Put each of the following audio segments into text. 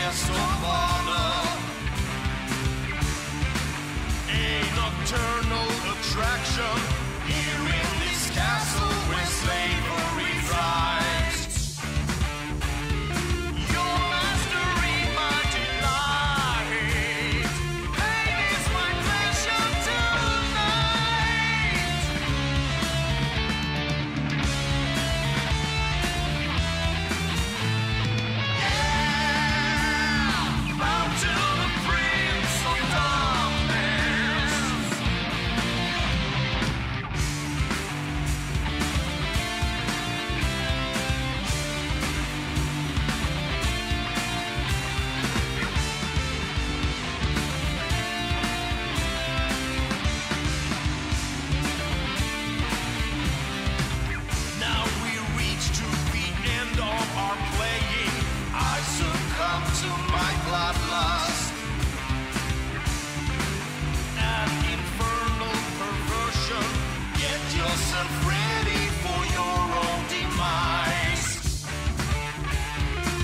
princess of Modo, a nocturnal attraction here in this castle where slavery thrives. Your mastery, my delight. Pain is my pleasure tonight. Yeah, bow to the Prince of Darkness. Now we reach to the end of our playing. I succumb to my bloodlust. An infernal perversion. Get yourself ready for your own demise.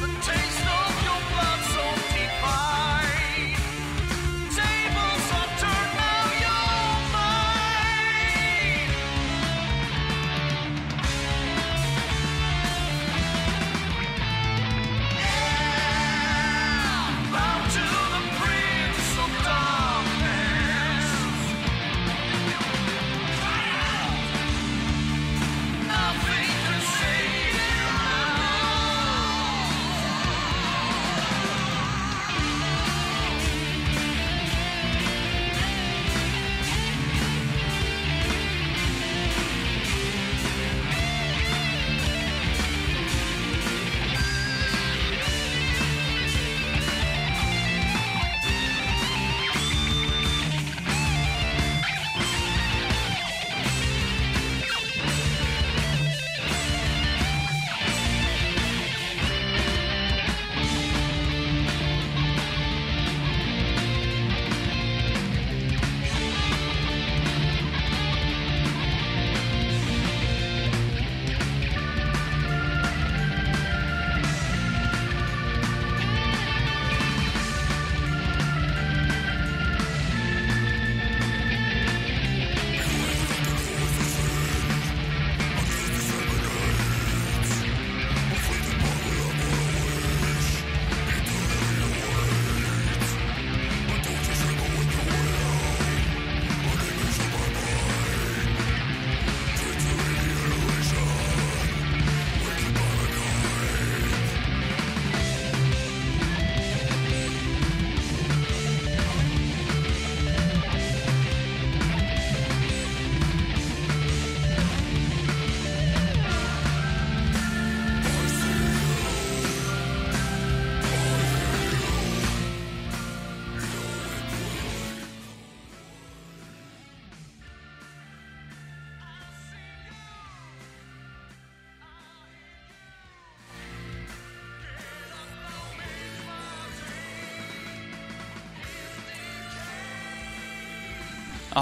The taste of your blood so divine. Tables are turned, now you're mine. Bow to the Prince of Darkness. Nothing can save you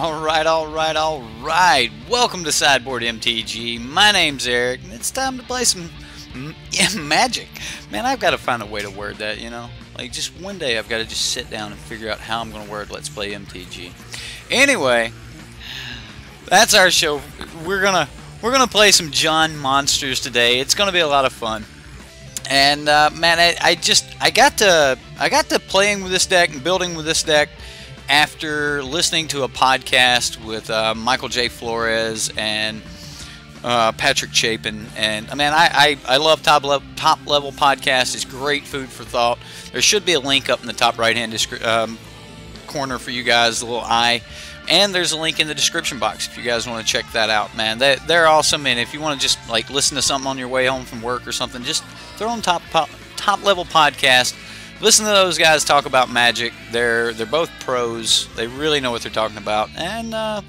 Alright. Welcome to Sideboard MTG. My name's Eric, and it's time to play some Magic. Man, I've got to find a way to word that, you know? Like, just one day I've got to just sit down and figure out how I'm going to word Let's Play MTG. Anyway, that's our show. We're gonna play some John Monsters today. It's gonna be a lot of fun. And man, I got to playing with this deck and building with this deck after listening to a podcast with Michael J. Flores and Patrick Chapin. And man, I love top level podcasts. It's great food for thought. There should be a link up in the top right hand corner for you guys, the little eye. And there's a link in the description box if you guys want to check that out, man. They're awesome, and if you want to just like listen to something on your way home from work or something, just throw on top level podcast. Listen to those guys talk about Magic. They're both pros. They really know what they're talking about. And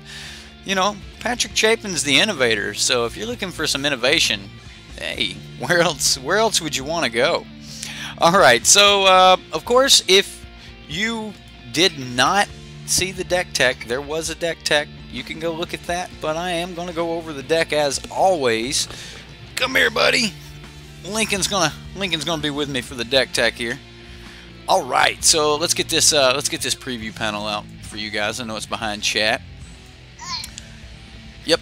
you know, Patrick Chapin's the innovator. So if you're looking for some innovation, hey, where else would you want to go? All right. So of course, if you did not see the deck tech, there was a deck tech. You can go look at that. But I am going to go over the deck as always. Come here, buddy. Lincoln's gonna be with me for the deck tech here. All right, so let's get this preview panel out for you guys. I know it's behind chat. Yep.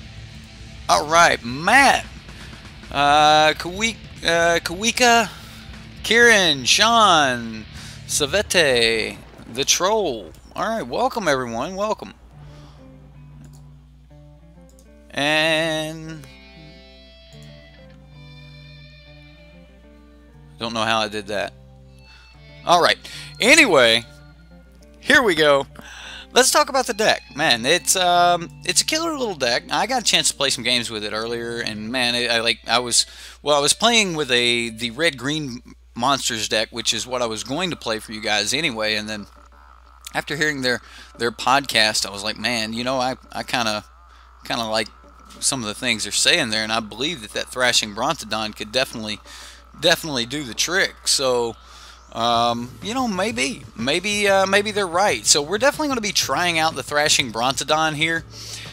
All right, Matt, Kawika, Kieran, Sean, Savete, the Troll. All right, welcome everyone, welcome. And don't know how I did that. All right. Anyway, here we go. Let's talk about the deck. Man, it's a killer little deck. I got a chance to play some games with it earlier, and man, I was playing with the red-green monsters deck, which is what I was going to play for you guys anyway. And then after hearing their podcast, I was like, man, you know, I kind of like some of the things they're saying there, and I believe that Thrashing Brontodon could definitely do the trick. So. You know, maybe they're right. So we're definitely going to be trying out the Thrashing Brontodon here.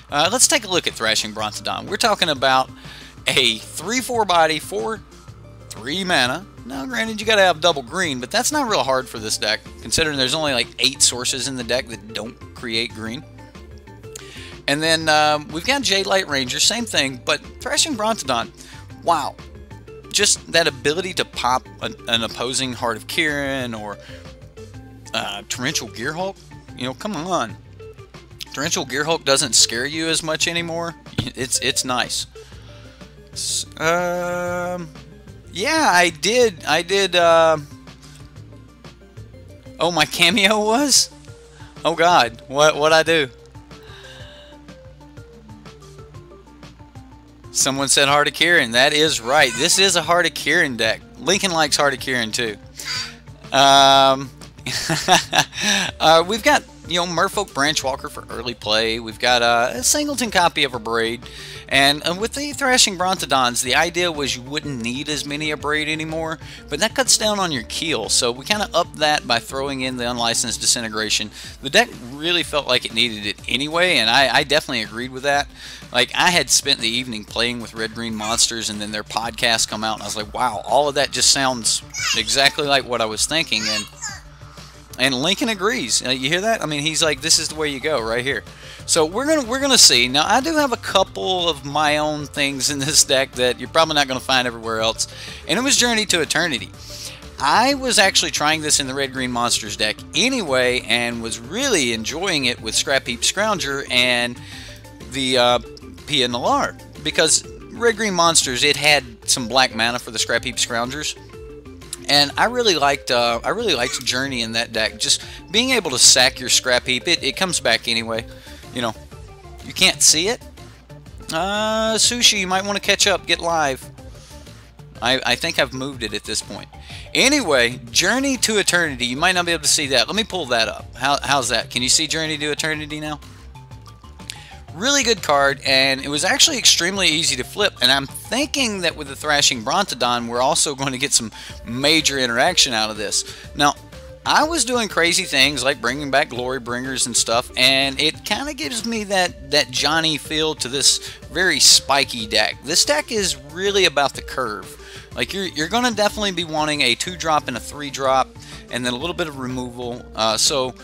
Let's take a look at Thrashing Brontodon. We're talking about a 3/4 body for 3 mana. Now, granted, you got to have double green, but that's not real hard for this deck, considering there's only like 8 sources in the deck that don't create green. And then we've got Jade Light Ranger, same thing, but Thrashing Brontodon, wow. Just that ability to pop an opposing Heart of Kirin or Torrential Gearhulk, you know, come on. Torrential Gearhulk doesn't scare you as much anymore. It's nice. Yeah, I did. Oh, my cameo was? Oh God, what'd I do? Someone said Heart of Kirin. That is right. This is a Heart of Kirin deck. Lincoln likes Heart of Kirin too. We've got, you know, Merfolk Branchwalker for early play. We've got a singleton copy of Abrade. And with the Thrashing Brontodons, the idea was you wouldn't need as many Abrade anymore, but that cuts down on your keel. So we kind of upped that by throwing in the Unlicensed Disintegration. The deck really felt like it needed it anyway, and I definitely agreed with that. Like, I had spent the evening playing with red-green monsters, and then their podcast come out, and I was like, wow, all of that just sounds exactly like what I was thinking. And Lincoln agrees. You hear that? I mean, he's like, this is the way you go right here. So we're gonna see. Now, I do have a couple of my own things in this deck that you're probably not gonna find everywhere else, and it was Journey to Eternity. I was actually trying this in the red-green monsters deck anyway, and was really enjoying it with Scrap Heap Scrounger and the Pia Nalar, because red-green monsters, it had some black mana for the Scrap Heap Scroungers. And I really liked Journey in that deck. Just being able to sack your Scrap Heap, it comes back anyway. You know, you can't see it. Sushi, you might want to catch up, get live. I think I've moved it at this point. Anyway, Journey to Eternity. You might not be able to see that. Let me pull that up. How's that? Can you see Journey to Eternity now? Really good card, and it was actually extremely easy to flip, and I'm thinking that with the Thrashing Brontodon, we're also going to get some major interaction out of this. Now, I was doing crazy things like bringing back Glory Bringers and stuff, and it kind of gives me that Johnny feel to this very spiky deck. This deck is really about the curve. Like, you're going to definitely be wanting a 2-drop and a 3-drop, and then a little bit of removal. So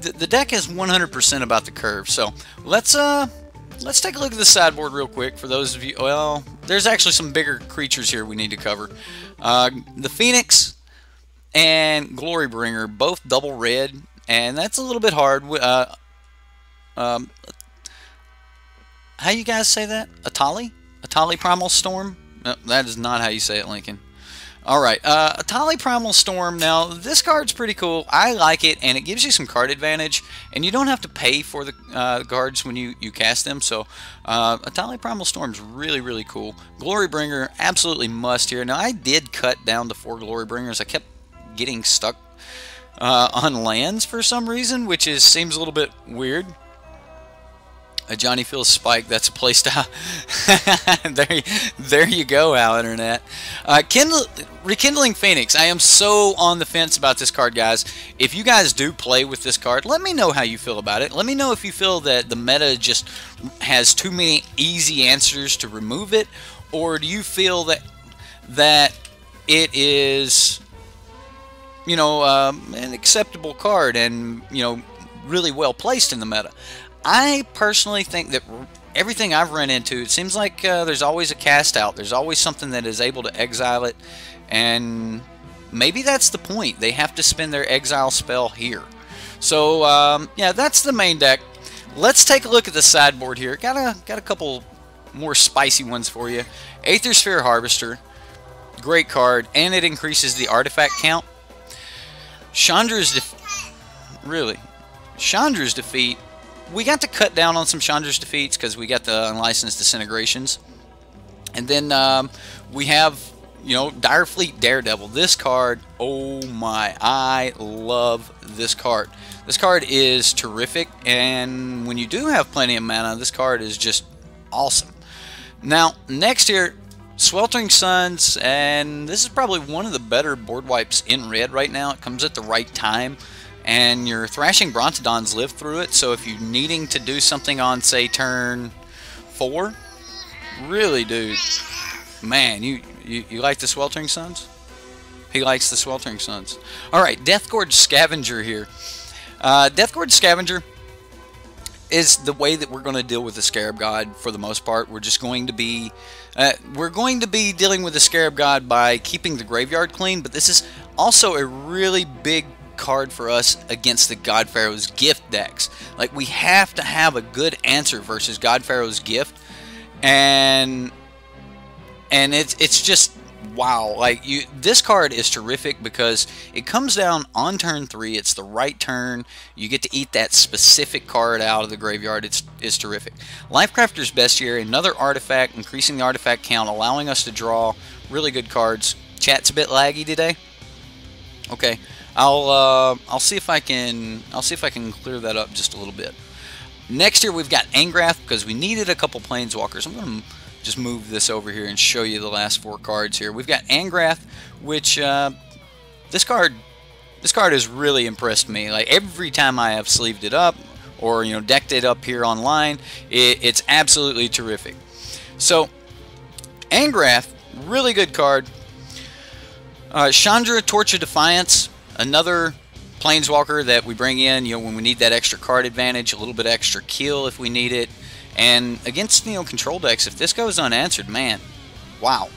the deck is 100% about the curve. So let's take a look at the sideboard real quick for those of you. Well, there's actually some bigger creatures here we need to cover. The Phoenix and Glory Bringer, both double red, and that's a little bit hard. How you guys say that? Atali? Atali Primal Storm? No, that is not how you say it, Lincoln. Alright, Atali Primal Storm. Now, this card's pretty cool. I like it, and it gives you some card advantage, and you don't have to pay for the cards when you cast them. So, Atali Primal Storm's really, really cool. Glory Bringer, absolutely must here. Now, I did cut down to 4 Glory Bringers. I kept getting stuck on lands for some reason, which seems a little bit weird. Johnny feels spiked. That's a playstyle. there you go, Al Internet. Rekindling Phoenix. I am so on the fence about this card, guys. If you guys do play with this card, let me know how you feel about it. Let me know if you feel that the meta just has too many easy answers to remove it, or do you feel that it is an acceptable card and, really well placed in the meta. I personally think that everything I've run into, it seems like there's always a cast out. There's always something that is able to exile it, and maybe that's the point. They have to spend their exile spell here. So, yeah, that's the main deck. Let's take a look at the sideboard here. Got a couple more spicy ones for you. Aether Sphere Harvester, great card, and it increases the artifact count. Chandra's Defeat. We got to cut down on some Chandra's Defeats because we got the Unlicensed Disintegrations. And then we have, Direfleet Daredevil. This card, oh my, I love this card. This card is terrific, and when you do have plenty of mana, this card is just awesome. Now, next here, Sweltering Suns, and this is probably one of the better board wipes in red right now. It comes at the right time, and your Thrashing Brontodons live through it, so if you're needing to do something on, say, turn 4, really, dude, man, you like the Sweltering Suns? He likes the Sweltering Suns. Alright, Deathgorge Scavenger here. Deathgorge Scavenger is the way that we're going to deal with the Scarab God for the most part. We're just going to be dealing with the Scarab God by keeping the graveyard clean, but this is also a really big card for us against the God Pharaoh's Gift decks. Like, we have to have a good answer versus God Pharaoh's Gift, and it's just wow. Like, this card is terrific because it comes down on turn 3. It's the right turn. You get to eat that specific card out of the graveyard. It's terrific. Lifecrafter's Bestiary, another artifact, increasing the artifact count, allowing us to draw really good cards. Chat's a bit laggy today. Okay, I'll see if I can clear that up just a little bit. Next here we've got Angrath because we needed a couple Planeswalkers. I'm going to just move this over here and show you the last 4 cards here. We've got Angrath, which this card has really impressed me. Like, every time I have sleeved it up or decked it up here online, it's absolutely terrific. So Angrath, really good card. Chandra, Torch of Defiance, another Planeswalker that we bring in when we need that extra card advantage, a little bit extra kill if we need it. And against control decks, if this goes unanswered, man, wow.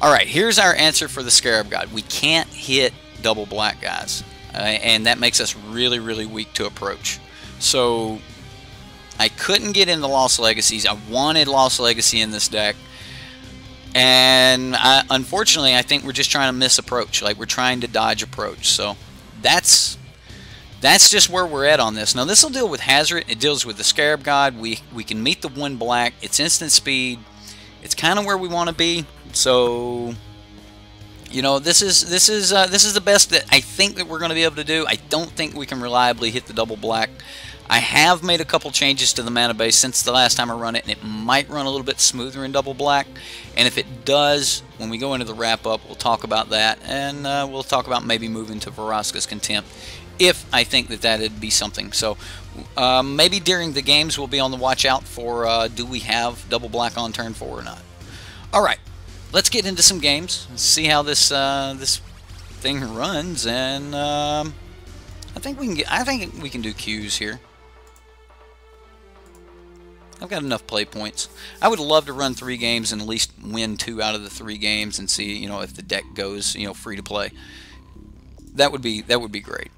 Alright, here's our answer for the Scarab God. We can't hit double black, guys. And that makes us really, really weak to approach. So I couldn't get into Lost Legacies. I wanted Lost Legacy in this deck. And unfortunately, I think we're just trying to miss approach. Like, we're trying to dodge approach. So that's just where we're at on this. Now, this will deal with Hazard. It deals with the Scarab God. We can meet the 1 black. It's instant speed. It's kind of where we want to be. So, this is the best that I think that we're going to be able to do. I don't think we can reliably hit the double black. I have made a couple changes to the mana base since the last time I run it, and it might run a little bit smoother in double black. And if it does, when we go into the wrap-up, we'll talk about that, and we'll talk about maybe moving to Vraska's Contempt, if I think that that'd be something. So maybe during the games we'll be on the watch out for do we have double black on turn 4 or not. Alright, let's get into some games, see how this this thing runs, and I think we can do Qs here. I've got enough play points. I would love to run 3 games and at least win 2 out of the 3 games and see, if the deck goes, free to play. That would be great.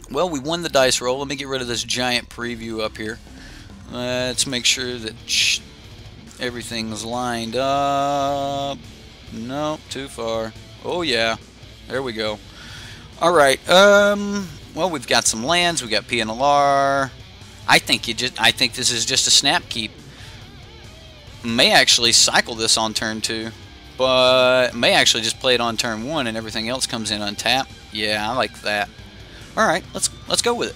Well, we won the dice roll. Let me get rid of this giant preview up here. Let's make sure that everything's lined up. Nope, too far. Oh yeah, there we go. All right. Well, we've got some lands. We got PNLR. I think this is just a snap keep. May actually cycle this on turn 2, but may actually just play it on turn 1 and everything else comes in untap. Yeah, I like that. All right, let's go with it.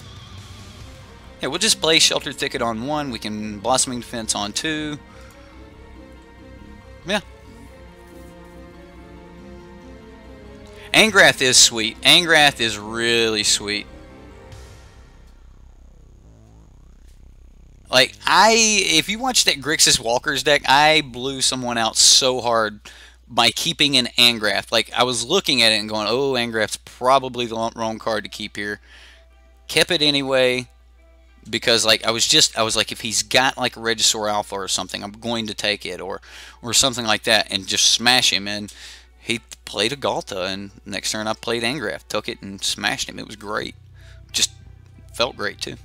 Yeah, we'll just play Sheltered Thicket on 1. We can Blossoming Defense on 2. Yeah. Angrath is sweet. Angrath is really sweet. Like, if you watch that Grixis Walker's deck, I blew someone out so hard by keeping an Angraft. Like, I was looking at it and going, oh, Angraft's probably the wrong card to keep here. Kept it anyway because, like, I was like, if he's got like a Regisaur Alpha or something, I'm going to take it, or something like that, and just smash him. And he played a Galta, and next turn I played Angraft, took it and smashed him. It was great. Just felt great too.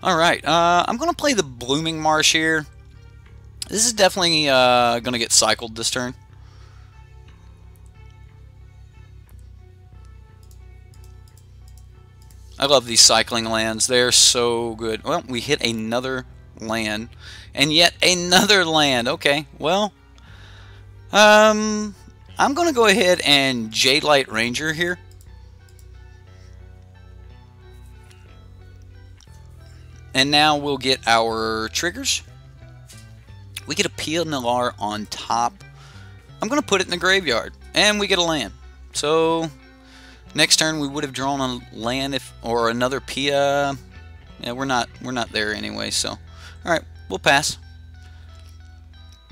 All right, I'm gonna play the Blooming Marsh here. This is definitely gonna get cycled this turn. I love these cycling lands. They're so good. Well, we hit another land. And yet another land. Okay, well. I'm going to go ahead and Jade Light Ranger here. And now we'll get our triggers. We get a Pia Nalar on top. I'm going to put it in the graveyard. And we get a land. So next turn we would have drawn a land or another Pia. Yeah, we're not there anyway, so alright, we'll pass.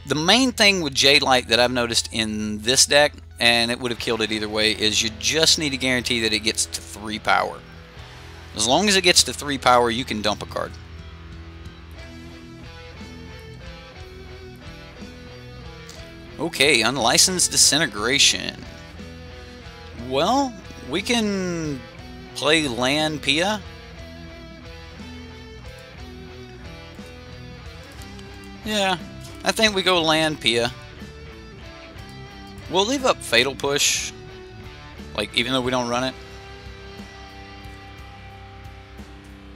The main thing with Jade Light that I've noticed in this deck, and it would have killed it either way, is you just need to guarantee that it gets to 3 power. As long as it gets to 3 power, you can dump a card. Okay, Unlicensed Disintegration. Well, we can play land Pia. Yeah, I think we go land Pia. We'll leave up Fatal Push, like, even though we don't run it.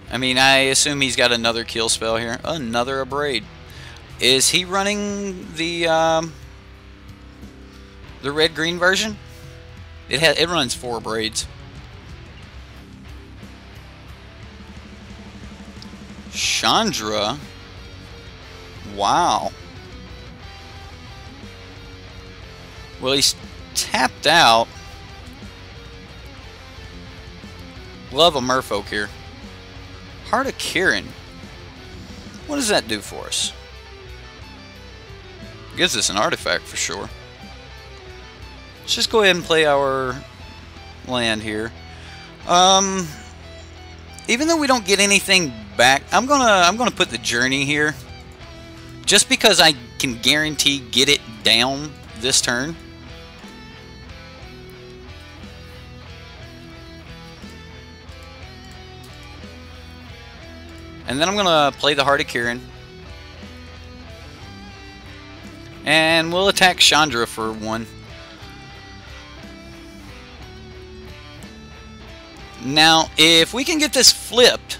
I mean, I assume he's got another kill spell here. Another Abrade. Is he running the red-green version? It runs 4 Abrades. Chandra. Wow. Well, he's tapped out. Love a Merfolk here. Heart of Kirin. What does that do for us? Gives us an artifact for sure. Let's just go ahead and play our land here. Even though we don't get anything back, I'm gonna put the Journey here, just because I can guarantee get it down this turn. And then I'm gonna play the Heart of Kirin, and we'll attack Chandra for 1. Now, if we can get this flipped,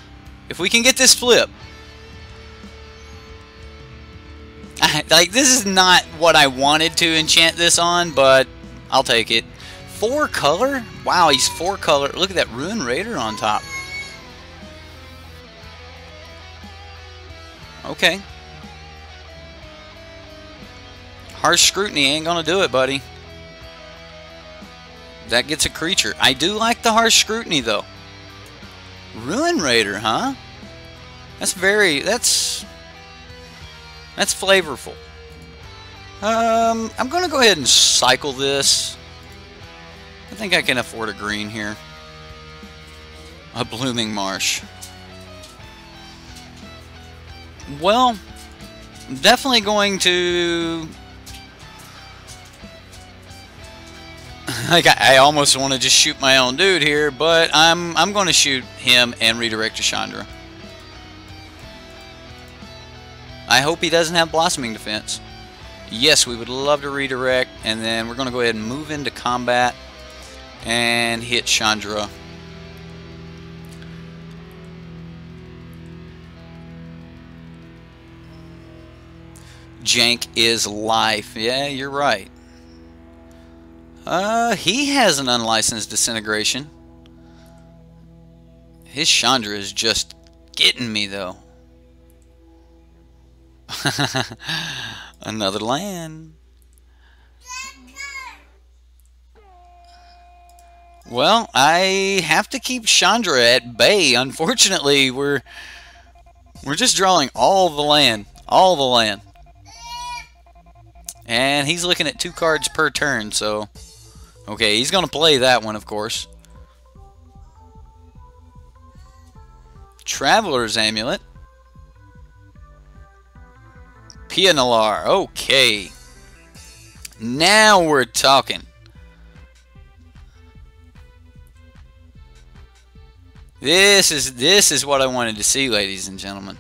like, this is not what I wanted to enchant this on, but I'll take it. 4 color? Wow, he's 4 color. Look at that Ruin Raider on top. Okay. Harsh Scrutiny ain't gonna do it, buddy. That gets a creature. I do like the Harsh Scrutiny, though. Ruin Raider, huh? That's flavorful. I'm gonna go ahead and cycle this. I think I can afford a green here. A Blooming Marsh. Well, definitely going to... Like, I almost want to just shoot my own dude here, but I'm going to shoot him and redirect to Chandra. I hope he doesn't have Blossoming Defense. Yes, we would love to redirect, and then we're going to go ahead and move into combat and hit Chandra. Jank is life. Yeah, you're right. He has an Unlicensed Disintegration. His Chandra is just getting me, though. Another land. Well, I have to keep Chandra at bay. Unfortunately, we're just drawing all the land. All the land. And he's looking at 2 cards per turn, so... Okay, he's going to play that one, of course. Traveler's Amulet. Pianalar. Okay. Now we're talking. This is what I wanted to see, ladies and gentlemen.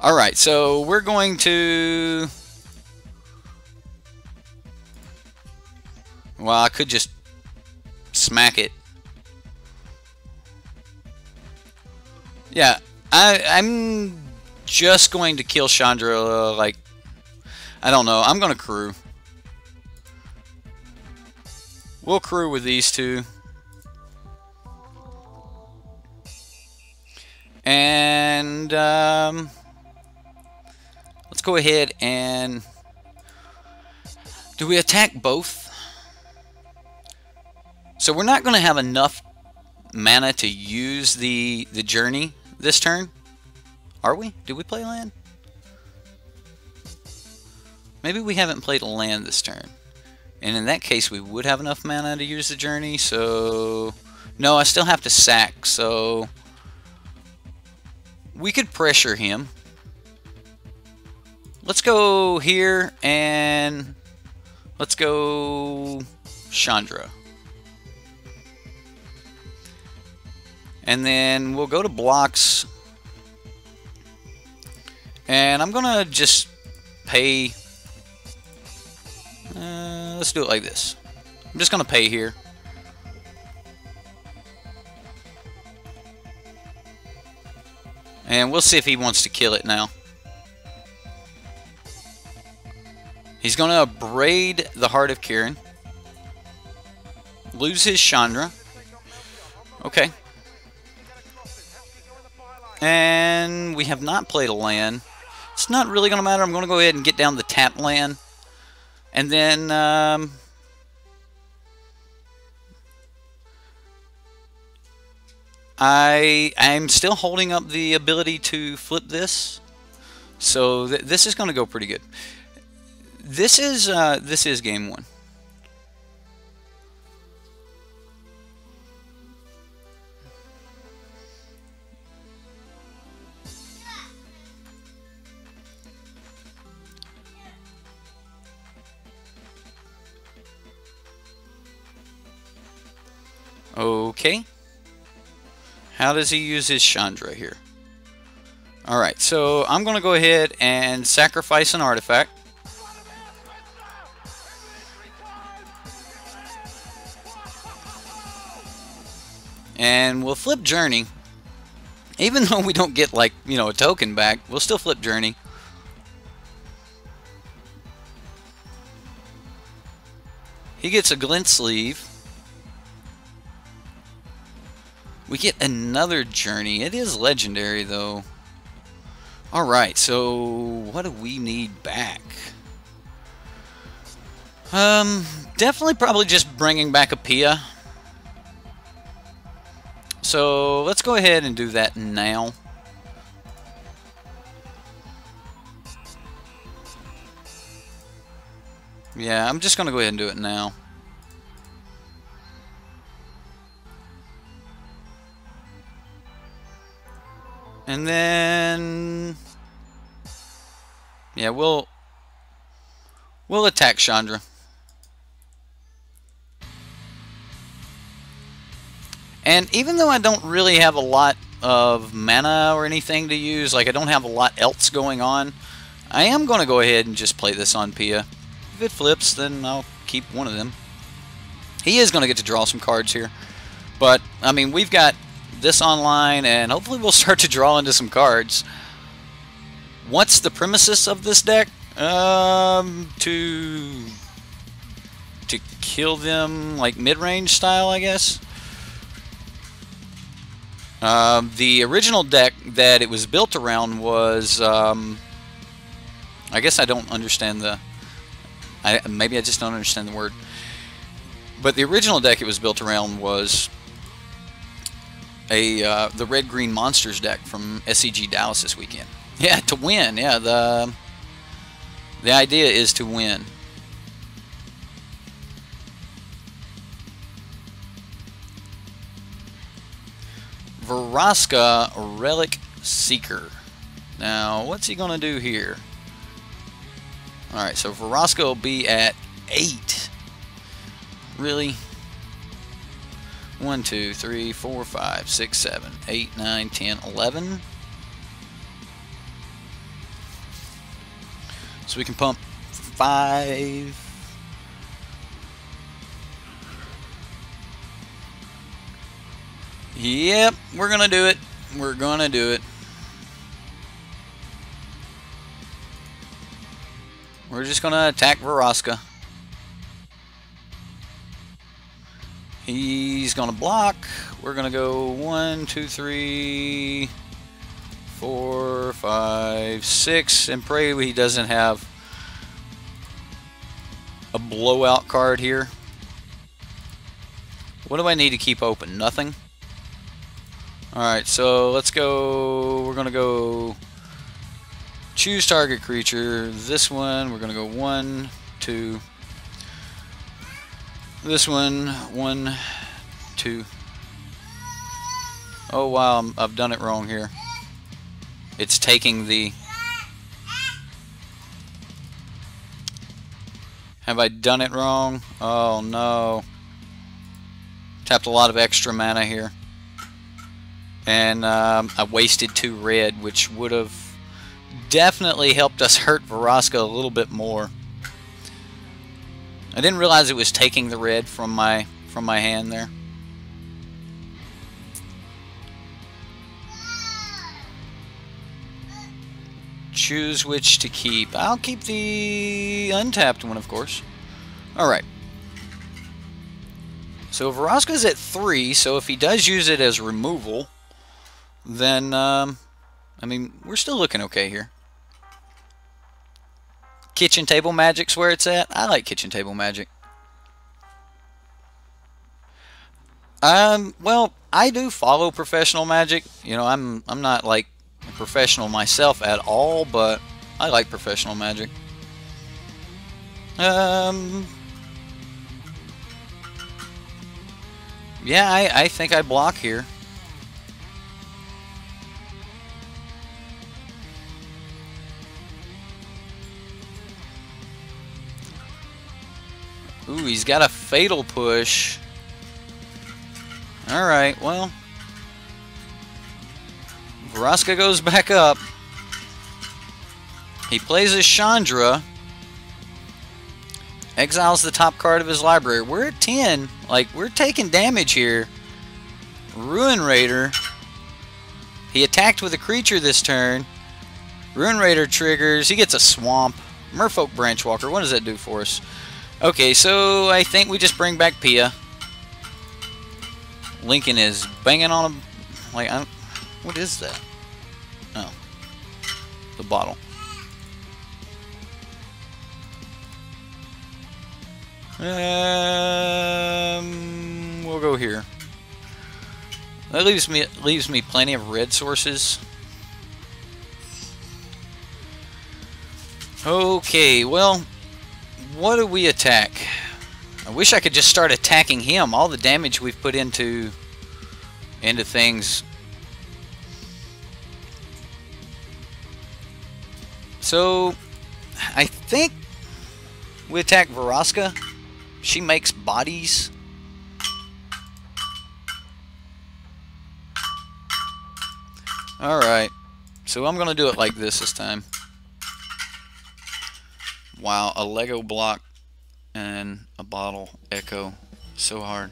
Alright, so we're going to... Well, I could just smack it. Yeah, I'm just going to kill Chandra, like, I don't know. I'm going to crew. We'll crew with these 2. And, let's go ahead and... Do we attack both? So we're not going to have enough mana to use the journey this turn. Are we? Did we play land? Maybe we haven't played a land this turn. And in that case, we would have enough mana to use the journey. So, no, I still have to sack. So, we could pressure him. Let's go here and let's go Chandra. And then we'll go to blocks. And I'm going to just pay. Let's do it like this. I'm just going to pay here. And we'll see if he wants to kill it now. He's going to braid the Heart of Kirin. Lose his Chandra. Okay. And we have not played a land. It's not really going to matter. I'm going to go ahead and get down the tap land. And then... I'm still holding up the ability to flip this. So this is going to go pretty good. This is game 1. Okay. How does he use his Chandra here? Alright, so I'm going to go ahead and sacrifice an artifact. And we'll flip Journey. Even though we don't get, like, you know, a token back, we'll still flip Journey. He gets a Glint Sleeve. We get another Journey. It is legendary, though. Alright, so what do we need back? Definitely probably just bringing back a Pia. So let's go ahead and do that now. Yeah, I'm just going to go ahead and do it now. And then... yeah, we'll attack Chandra. And even though I don't really have a lot of mana or anything to use, like I don't have a lot else going on, I am going to go ahead and just play this on Pia. If it flips, then I'll keep one of them. He is going to get to draw some cards here. But, I mean, we've got this online, and hopefully we'll start to draw into some cards. What's the premises of this deck? To kill them, like, mid-range style, I guess. The original deck that it was built around was, I guess I don't understand the, maybe I just don't understand the word. But the original deck it was built around was the Red-Green Monsters deck from SCG Dallas this weekend. Yeah, to win. Yeah, the idea is to win. Vraska Relic Seeker. Now, what's he gonna do here? Alright, so Vraska will be at 8. Really? 1, 2, 3, 4, 5, 6, 7, 8, 9, 10, 11. So we can pump 5. Yep, we're gonna do it. We're gonna do it. We're just gonna attack Vraska. He's gonna block. We're gonna go 1, 2, 3, 4, 5, 6, and pray he doesn't have a blowout card here. What do I need to keep open? Nothing. Alright, so let's go. We're gonna go choose target creature. This one, we're gonna go 1, 2. This one, 1, 2. Oh wow, I've done it wrong here. It's taking the... Have I done it wrong? Oh no. Tapped a lot of extra mana here. And I wasted 2 red, which would have definitely helped us hurt Vraska a little bit more. I didn't realize it was taking the red from my hand there. Choose which to keep. I'll keep the untapped one, of course. Alright. So Vraska's at 3, so if he does use it as removal, then, I mean, we're still looking okay here. Kitchen table magic's where it's at. I like kitchen table magic. Well, I do follow professional magic. You know, I'm not like a professional myself at all, but I like professional magic. Yeah, I think I block here. Ooh, he's got a fatal push. Alright, well. Vraska goes back up. He plays his Chandra. Exiles the top card of his library. We're at 10. Like, we're taking damage here. Ruin Raider. He attacked with a creature this turn. Ruin Raider triggers. He gets a Swamp. Merfolk Branchwalker. What does that do for us? Okay, so I think we just bring back Pia. Lincoln is banging on him. Like, what is that? Oh. The bottle. We'll go here. That leaves me plenty of red sources. Okay, well, what do we attack? I wish I could just start attacking him. All the damage we've put into things. So, I think we attack Vraska. She makes bodies. Alright. So I'm going to do it like this time. Wow, a Lego block and a bottle echo. So hard.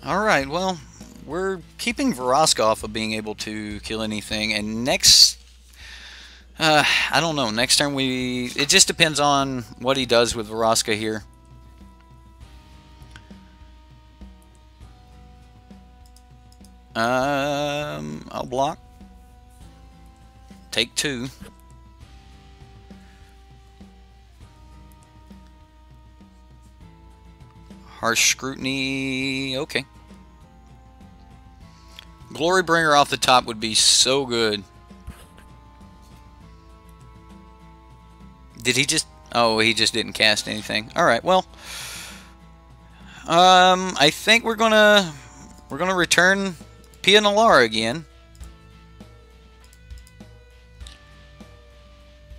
Alright, well, we're keeping Vraska off of being able to kill anything, and next, I don't know, next turn it just depends on what he does with Vraska here. I'll block. Take 2. Harsh Scrutiny, okay. Glorybringer off the top would be so good. did he just... Oh, he just didn't cast anything. Alright, well... I think we're gonna return Pia Nalara again.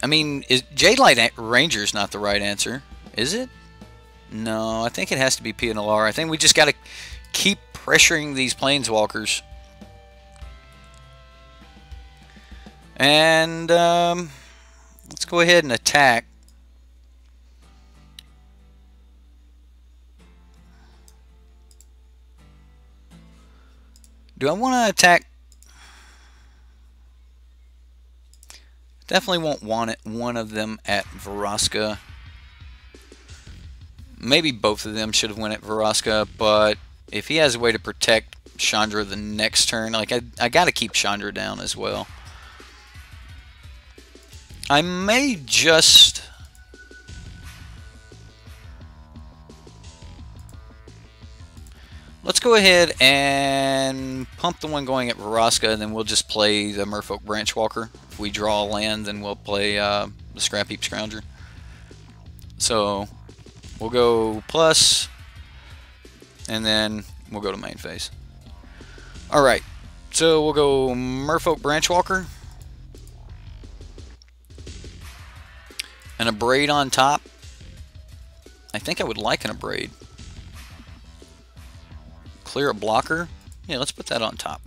I mean, Jade Light Ranger's not the right answer, is it? No, I think it has to be Pia Nalara. I think we just gotta keep pressuring these Planeswalkers. And, let's go ahead and attack. Do I want to attack? Definitely won't want one of them at Vraska. Maybe both of them should have went at Vraska, but if he has a way to protect Chandra the next turn, like I got to keep Chandra down as well. I may just... Let's go ahead and pump the one going at Vraska, and then we'll just play the Merfolk Branchwalker. If we draw a land, then we'll play the Scrap Heap Scrounger. So we'll go plus, and then we'll go to main phase. Alright, so we'll go Merfolk Branchwalker. And a Braid on top. I think I would like an Abrade. Clear a blocker. Yeah, let's put that on top.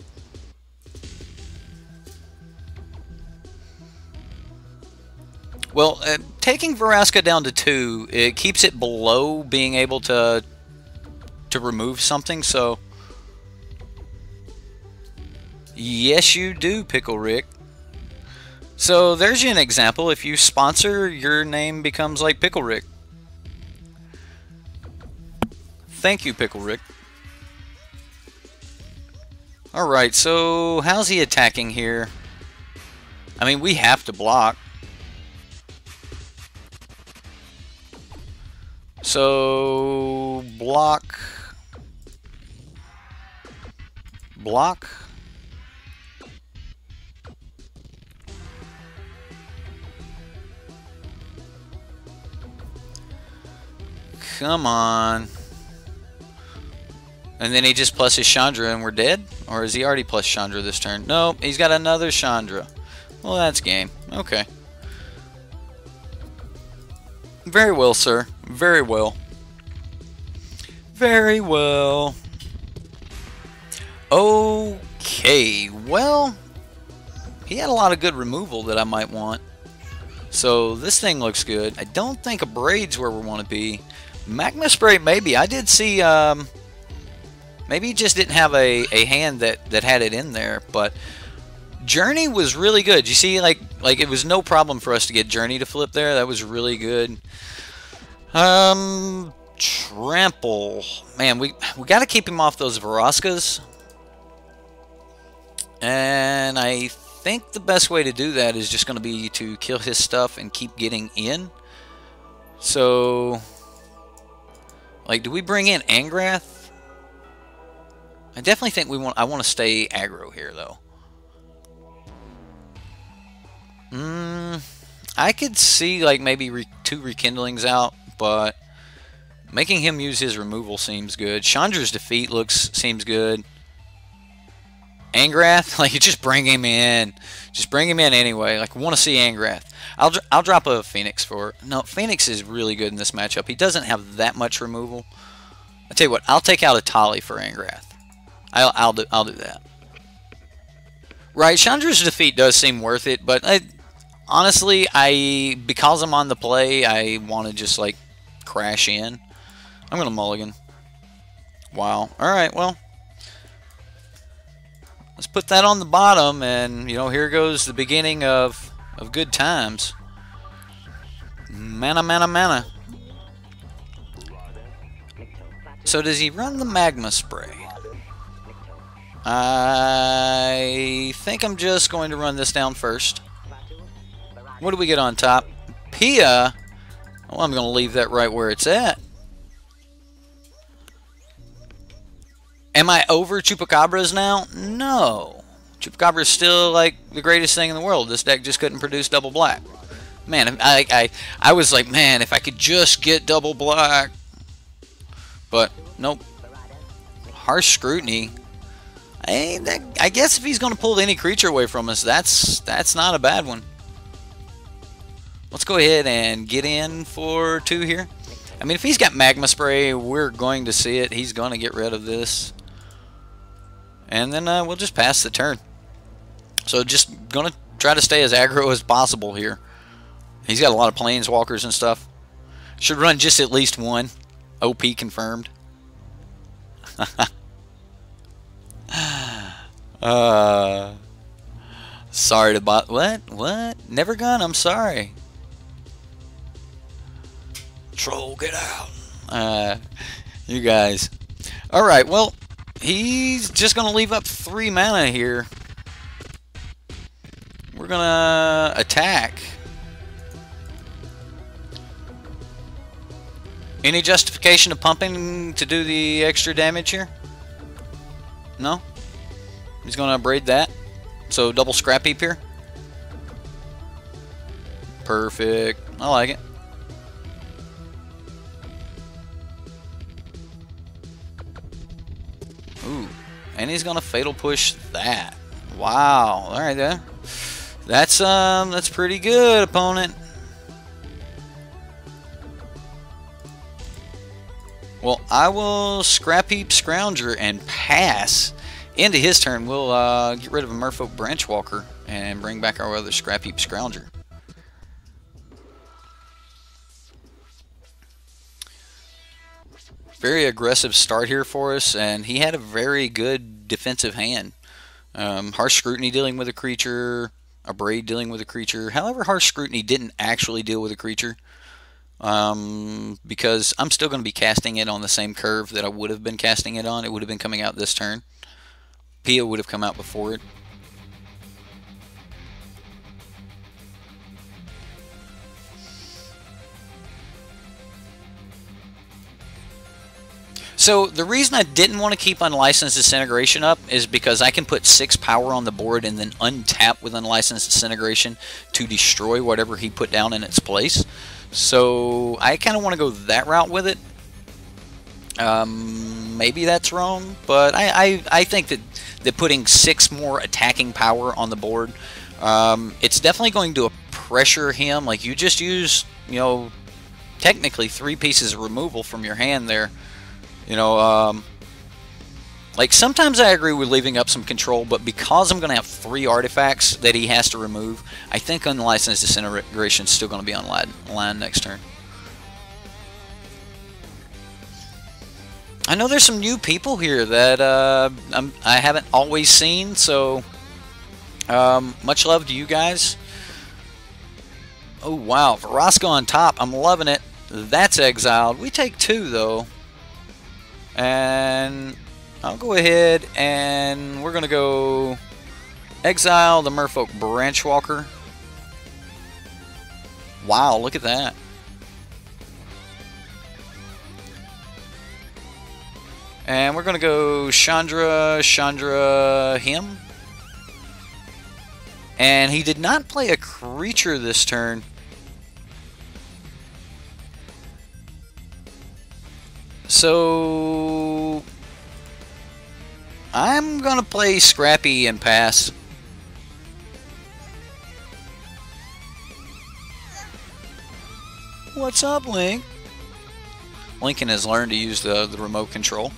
Well, taking Vraska down to 2, it keeps it below being able to remove something, so... Yes, you do, Pickle Rick. So, there's an example. If you sponsor, your name becomes like Pickle Rick. Thank you, Pickle Rick. Alright, so how's he attacking here? I mean, we have to block. So, block. Block. Come on. And then he just pluses Chandra and we're dead? Or is he already plus Chandra this turn? No, he's got another Chandra. Well, that's game. Okay. Very well, sir. Very well. Very well. Okay, well, he had a lot of good removal that I might want. So this thing looks good. I don't think a Braid's where we want to be. Magma Spray, maybe. I did see... maybe he just didn't have a hand that had it in there, but Journey was really good. You see, like it was no problem for us to get Journey to flip there. That was really good. Trample. Man, we got to keep him off those Vraskas. And I think the best way to do that is just going to be to kill his stuff and keep getting in. So, like, do we bring in Angrath? I definitely think I want to stay aggro here, though. I could see, like, maybe 2 Rekindlings out, but making him use his removal seems good. Chandra's Defeat seems good. Angrath, like, just bring him in. Just bring him in anyway. Like, I want to see Angrath. I'll drop a Phoenix for it. No, Phoenix is really good in this matchup. He doesn't have that much removal. I tell you what, I'll take out a Tali for Angrath. I'll do that. Right, Chandra's Defeat does seem worth it, but honestly, because I'm on the play, I want to just, like, crash in. I'm going to mulligan. Wow. Alright, well. Let's put that on the bottom, and, you know, here goes the beginning of good times. Mana, mana, mana. So does he run the Magma Spray? I think I'm just going to run this down first. What do we get on top? Pia. Well, I'm going to leave that right where it's at. Am I over Chupacabras now? No. Chupacabra is still, like, the greatest thing in the world. This deck just couldn't produce double black. Man, I was like, man, if I could just get double black. But, nope. Harsh Scrutiny. I guess if he's going to pull any creature away from us, that's not a bad one. Let's go ahead and get in for 2 here. I mean, if he's got Magma Spray, we're going to see it. He's going to get rid of this. And then we'll just pass the turn. So just going to try to stay as aggro as possible here. He's got a lot of Planeswalkers and stuff. Should run just at least 1. OP confirmed. Sorry to bot. What? Never gun. I'm sorry. Troll, get out. You guys. All right. Well, he's just gonna leave up 3 mana here. We're gonna attack. Any justification of pumping to do the extra damage here? No? He's going to braid that. So double Scrap Heap here. Perfect. I like it. Ooh. And he's going to Fatal Push that. Wow. Alright then. That's pretty good, opponent. Well, I will Scrap Heap Scrounger and pass. Into his turn, we'll get rid of a Merfolk Branchwalker and bring back our other Scrap Heap Scrounger. Very aggressive start here for us, and he had a very good defensive hand. Harsh Scrutiny dealing with a creature, a Braid dealing with a creature. However, Harsh Scrutiny didn't actually deal with a creature. Because I'm still going to be casting it on the same curve that I would have been casting it on. It would have been coming out this turn. Pia would have come out before it. So the reason I didn't want to keep Unlicensed Disintegration up is because I can put 6 power on the board and then untap with Unlicensed Disintegration to destroy whatever he put down in its place. So I kind of want to go that route with it. Maybe that's wrong, but I think that putting 6 more attacking power on the board, it's definitely going to pressure him. Like, you just use, you know, technically 3 pieces of removal from your hand there. You know, like, sometimes I agree with leaving up some control, but because I'm going to have 3 artifacts that he has to remove, I think Unlicensed Disintegration is still going to be on line next turn. I know there's some new people here that I haven't always seen, so much love to you guys. Oh, wow. Verosco on top. I'm loving it. That's exiled. We take 2, though. And I'll go ahead and we're going to go exile the Merfolk Branchwalker. Wow, look at that. And we're going to go Chandra him. And he did not play a creature this turn. So I'm going to play Scrappy and pass. What's up, Link? Lincoln has learned to use the remote control.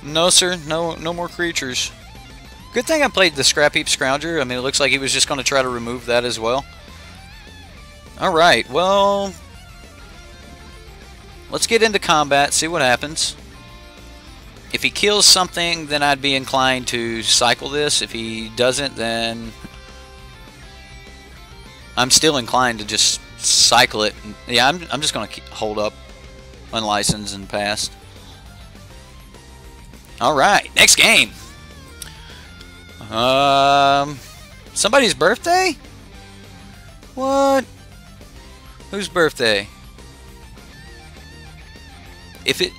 No, sir. No more creatures. Good thing I played the Scrap Heap Scrounger. I mean, it looks like he was just going to try to remove that as well. Alright, well, let's get into combat, see what happens. If he kills something, then I'd be inclined to cycle this. If he doesn't, then I'm still inclined to just cycle it. Yeah, I'm just going to hold up Unlicensed and pass. Alright, next game. Somebody's birthday? What? Whose birthday? If it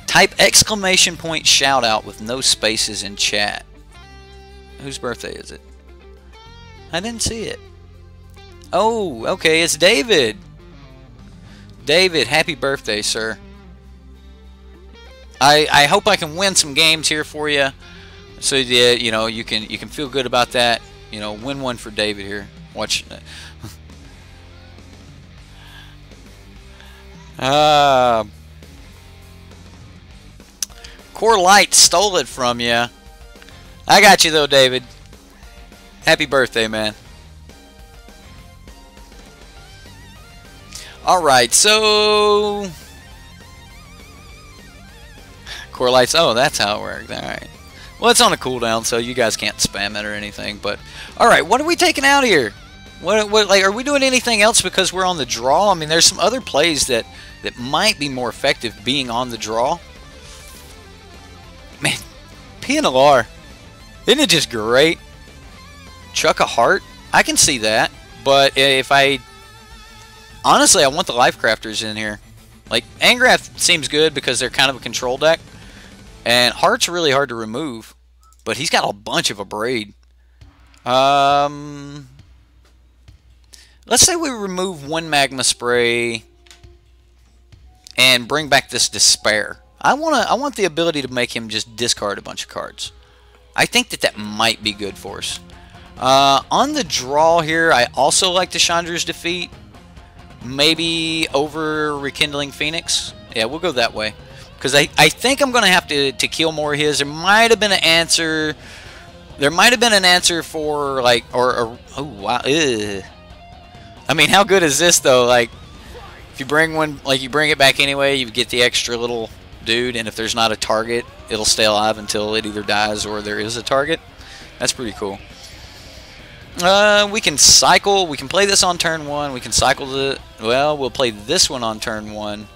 type exclamation point shout out with no spaces in chat. Whose birthday is it? I didn't see it. Oh, okay, it's David. David, happy birthday, sir. I hope I can win some games here for you, so that you know you can feel good about that. You know, win one for David here. Watch. Core Light stole it from you. I got you though, David. Happy birthday, man. Alright, so... Core Lights, oh, that's how it works. Alright. Well, it's on a cooldown, so you guys can't spam it or anything, but... Alright, what are we taking out here? What, like, are we doing anything else because we're on the draw? I mean, there's some other plays that might be more effective being on the draw. Man, PNLR. Isn't it just great? Chuck a heart? I can see that, but if I... Honestly, I want the Life Crafters in here. Like, Angrath seems good because they're kind of a control deck. And Heart's really hard to remove. But he's got a bunch of Abrade. Let's say we remove one Magma Spray and bring back this Despair. I want the ability to make him just discard a bunch of cards. I think that might be good for us. On the draw here, I also like the Chandra's Defeat. Maybe over Rekindling Phoenix. Yeah, we'll go that way. Because I think I'm going to have to kill more of his. There might have been an answer. There might have been an answer for, like, oh, wow. Ugh. I mean, how good is this, though? Like, if you bring one, like, you bring it back anyway, you get the extra little dude, and if there's not a target, it'll stay alive until it either dies or there is a target. That's pretty cool. We can cycle. We can play this on turn 1. We can cycle the... Well, we'll play this one on turn 1.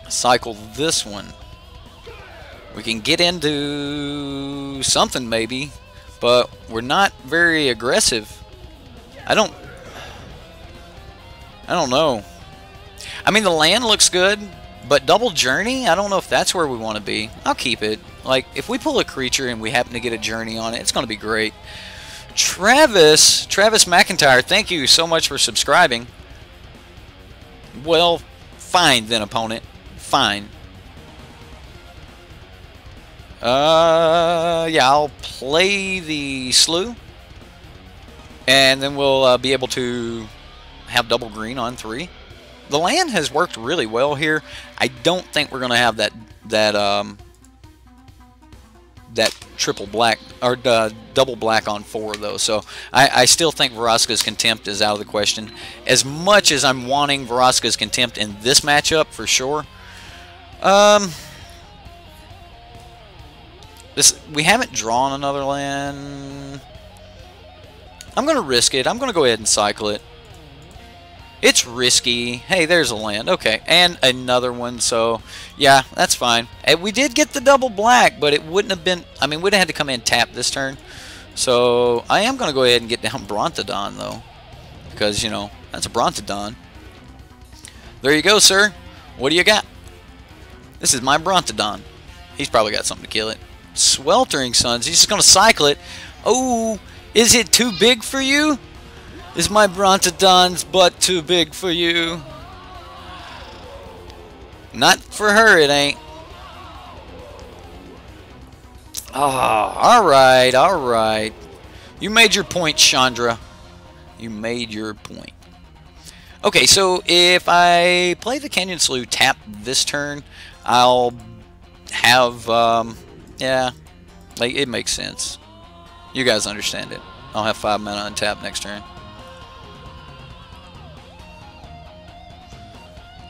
Cycle this one. We can get into something maybe, but we're not very aggressive. I don't know. I mean, the land looks good, but Double Journey, I don't know if that's where we want to be. I'll keep it. Like, if we pull a creature and we happen to get a Journey on it, it's going to be great. Travis McIntyre, thank you so much for subscribing. Well, fine then, opponent. Fine. Yeah, I'll play the Slew. And then we'll be able to have double green on 3. The land has worked really well here. I don't think we're going to have that triple black or double black on 4 though. So I still think Vraska's Contempt is out of the question. As much as I'm wanting Vraska's Contempt in this matchup for sure. We haven't drawn another land. I'm going to risk it. I'm going to go ahead and cycle it. It's risky. Hey, there's a land. Okay, and another one. So, yeah, that's fine. And we did get the double black, but it wouldn't have been... I mean, we'd have had to come in and tap this turn. So, I am going to go ahead and get down Brontodon, though. Because, you know, that's a Brontodon. There you go, sir. What do you got? This is my Brontodon. He's probably got something to kill it. Sweltering Suns. He's just going to cycle it. Oh, is it too big for you? Is my Brontodon's butt too big for you? Not for her, it ain't. Oh, alright, alright. You made your point, Chandra. You made your point. Okay, so if I play the Canyon Slough, tap this turn, I'll have, yeah, like, it makes sense. You guys understand it. I'll have 5 mana untap next turn.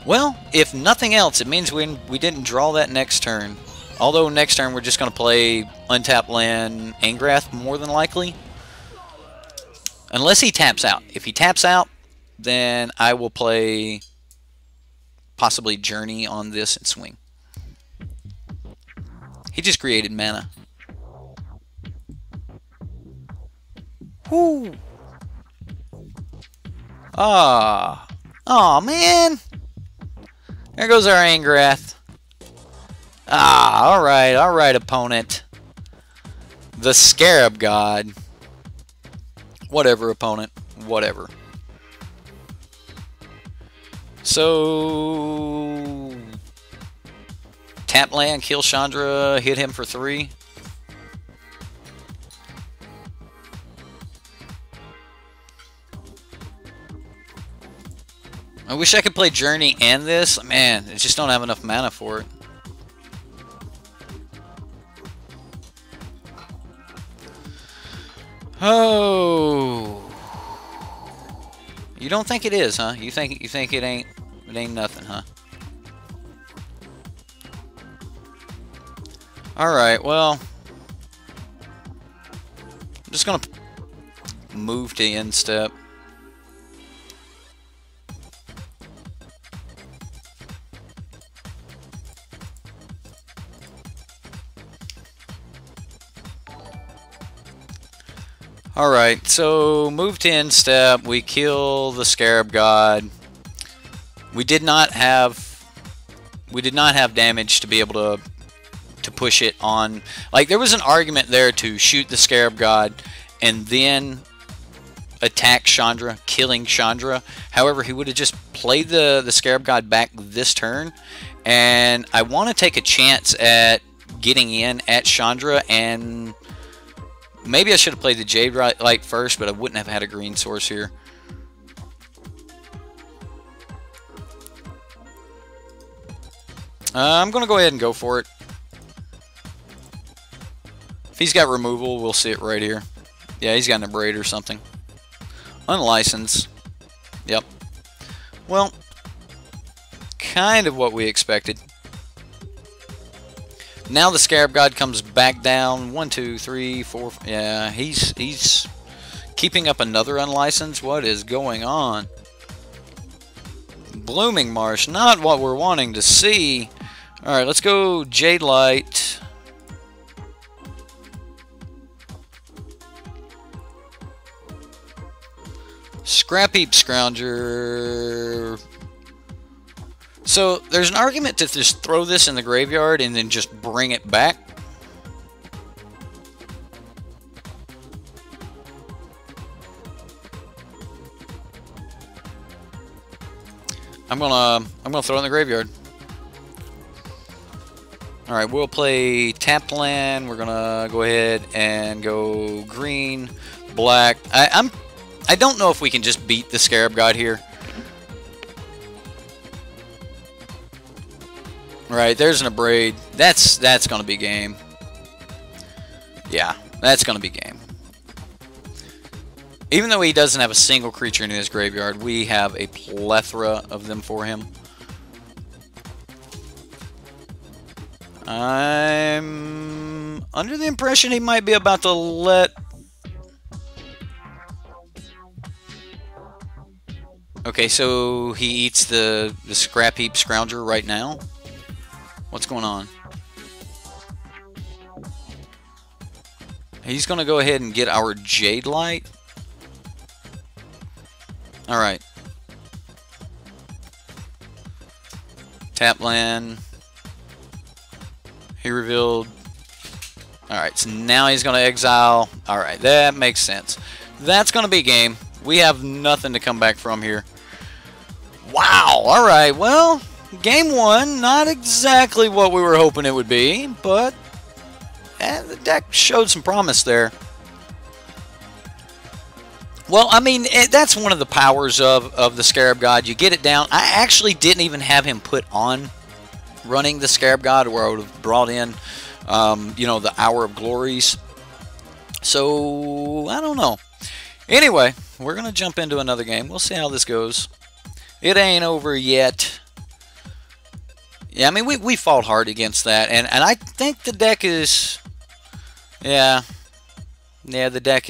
Well, if nothing else, it means we didn't draw that next turn. Although next turn we're just going to play untap land Angrath more than likely. Unless he taps out. If he taps out, then I will play possibly Journey on this and swing. He just created mana. Whoo! Ah. Aw, man! There goes our Angrath. Ah, alright, opponent. The Scarab God. Whatever, opponent. whatever. So tap land, kill Chandra, hit him for 3. I wish I could play Journey and this. Man, I just don't have enough mana for it. Oh. You don't think it is, huh? You think it ain't nothing, huh? Alright, well, I'm just gonna move to end step. Alright, so move to end step, we kill the Scarab God. We did not have damage to be able to push it on. Like, there was an argument there to shoot the Scarab God and then attack Chandra, killing Chandra. However, he would have just played the Scarab God back this turn, and I want to take a chance at getting in at Chandra, and maybe I should have played the Jade Light first, but I wouldn't have had a green source here. I'm going to go ahead and go for it. If he's got removal, we'll see it right here. Yeah, he's got an Abrade or something. Unlicensed. Yep. Well, kind of what we expected. Now the Scarab God comes back down. 1, 2, 3, 4. Yeah, he's keeping up another unlicensed. What is going on? Blooming Marsh, not what we're wanting to see. Alright, let's go Jade Light. Scrap Heap Scrounger. So, there's an argument to just throw this in the graveyard and then just bring it back. I'm gonna throw it in the graveyard. Alright, we'll play tap land. We're gonna go ahead and go green, black. I don't know if we can just beat the Scarab God here. Right, there's an Abrade. That's gonna be game. Yeah, that's gonna be game. Even though he doesn't have a single creature in his graveyard, we have a plethora of them for him. I'm under the impression he might be about to let... Okay, so he eats the Scrap Heap Scrounger right now? What's going on? He's going to go ahead and get our Jade Light. Alright. Tap land. He revealed. Alright, so now he's going to exile. Alright, that makes sense. That's going to be game. We have nothing to come back from here. Wow, alright, well, game 1, not exactly what we were hoping it would be, but the deck showed some promise there. Well, I mean, that's one of the powers of the Scarab God. You get it down. I actually didn't even have him put on running the Scarab God, where I would have brought in, you know, the Hour of Glories. So, I don't know. Anyway, we're going to jump into another game. We'll see how this goes. It ain't over yet. Yeah, I mean, we fought hard against that, and I think the deck is... Yeah, the deck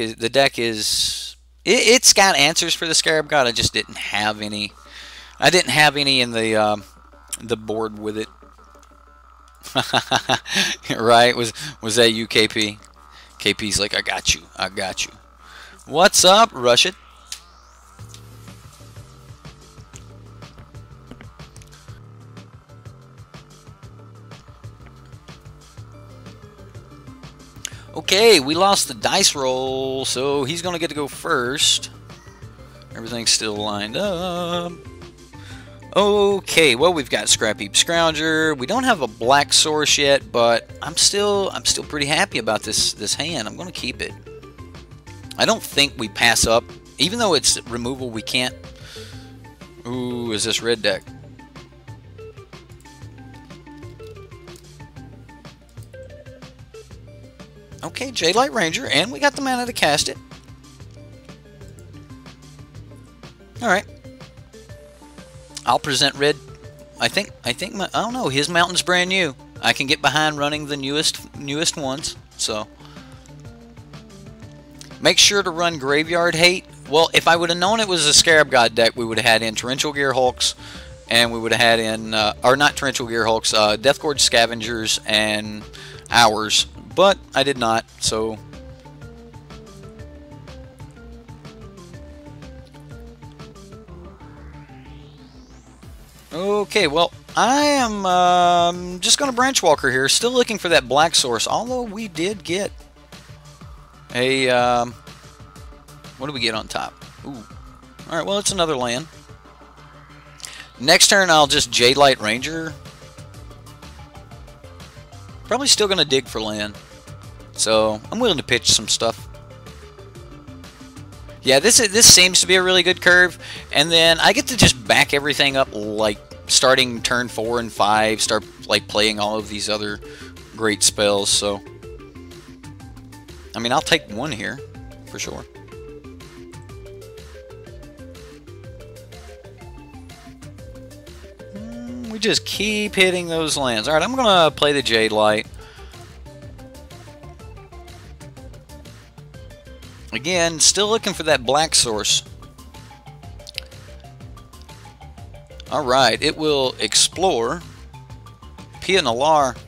is... It's got answers for the Scarab God. I just didn't have any. I didn't have any in the board with it. Right? Was that you, KP? KP's like, I got you. I got you. What's up, Rush It? Okay, we lost the dice roll, so he's going to get to go first. Everything's still lined up. Okay, well, we've got Scrap Heap Scrounger. We don't have a black source yet, but I'm still pretty happy about this hand. I'm going to keep it. I don't think we pass up, even though it's removal. We can't. Ooh, is this red deck? Okay, Jadelight Ranger, and we got the mana to cast it. All right. I'll present red. I think I don't know. His mountain's brand new. I can get behind running the newest ones. So make sure to run Graveyard Hate. Well, if I would have known it was a Scarab God deck, we would have had in Torrential Gear Hulks, and we would have had in or not Torrential Gear Hulks, Death Gorge Scavengers and Hours. But I did not. So. Okay, well, I am just going to Branch Walker here. Still looking for that black source, although we did get a, what do we get on top? Ooh. Alright, well, it's another land. Next turn, I'll just Jadelight Ranger. Probably still going to dig for land. So, I'm willing to pitch some stuff. Yeah, this seems to be a really good curve, and then I get to just back everything up, like starting turn 4 and 5, start like playing all of these other great spells. So, I mean, I'll take one here for sure. We just keep hitting those lands. All right, I'm gonna play the Jadelight. Again, still looking for that black source. Alright, it will explore Pia Nalar.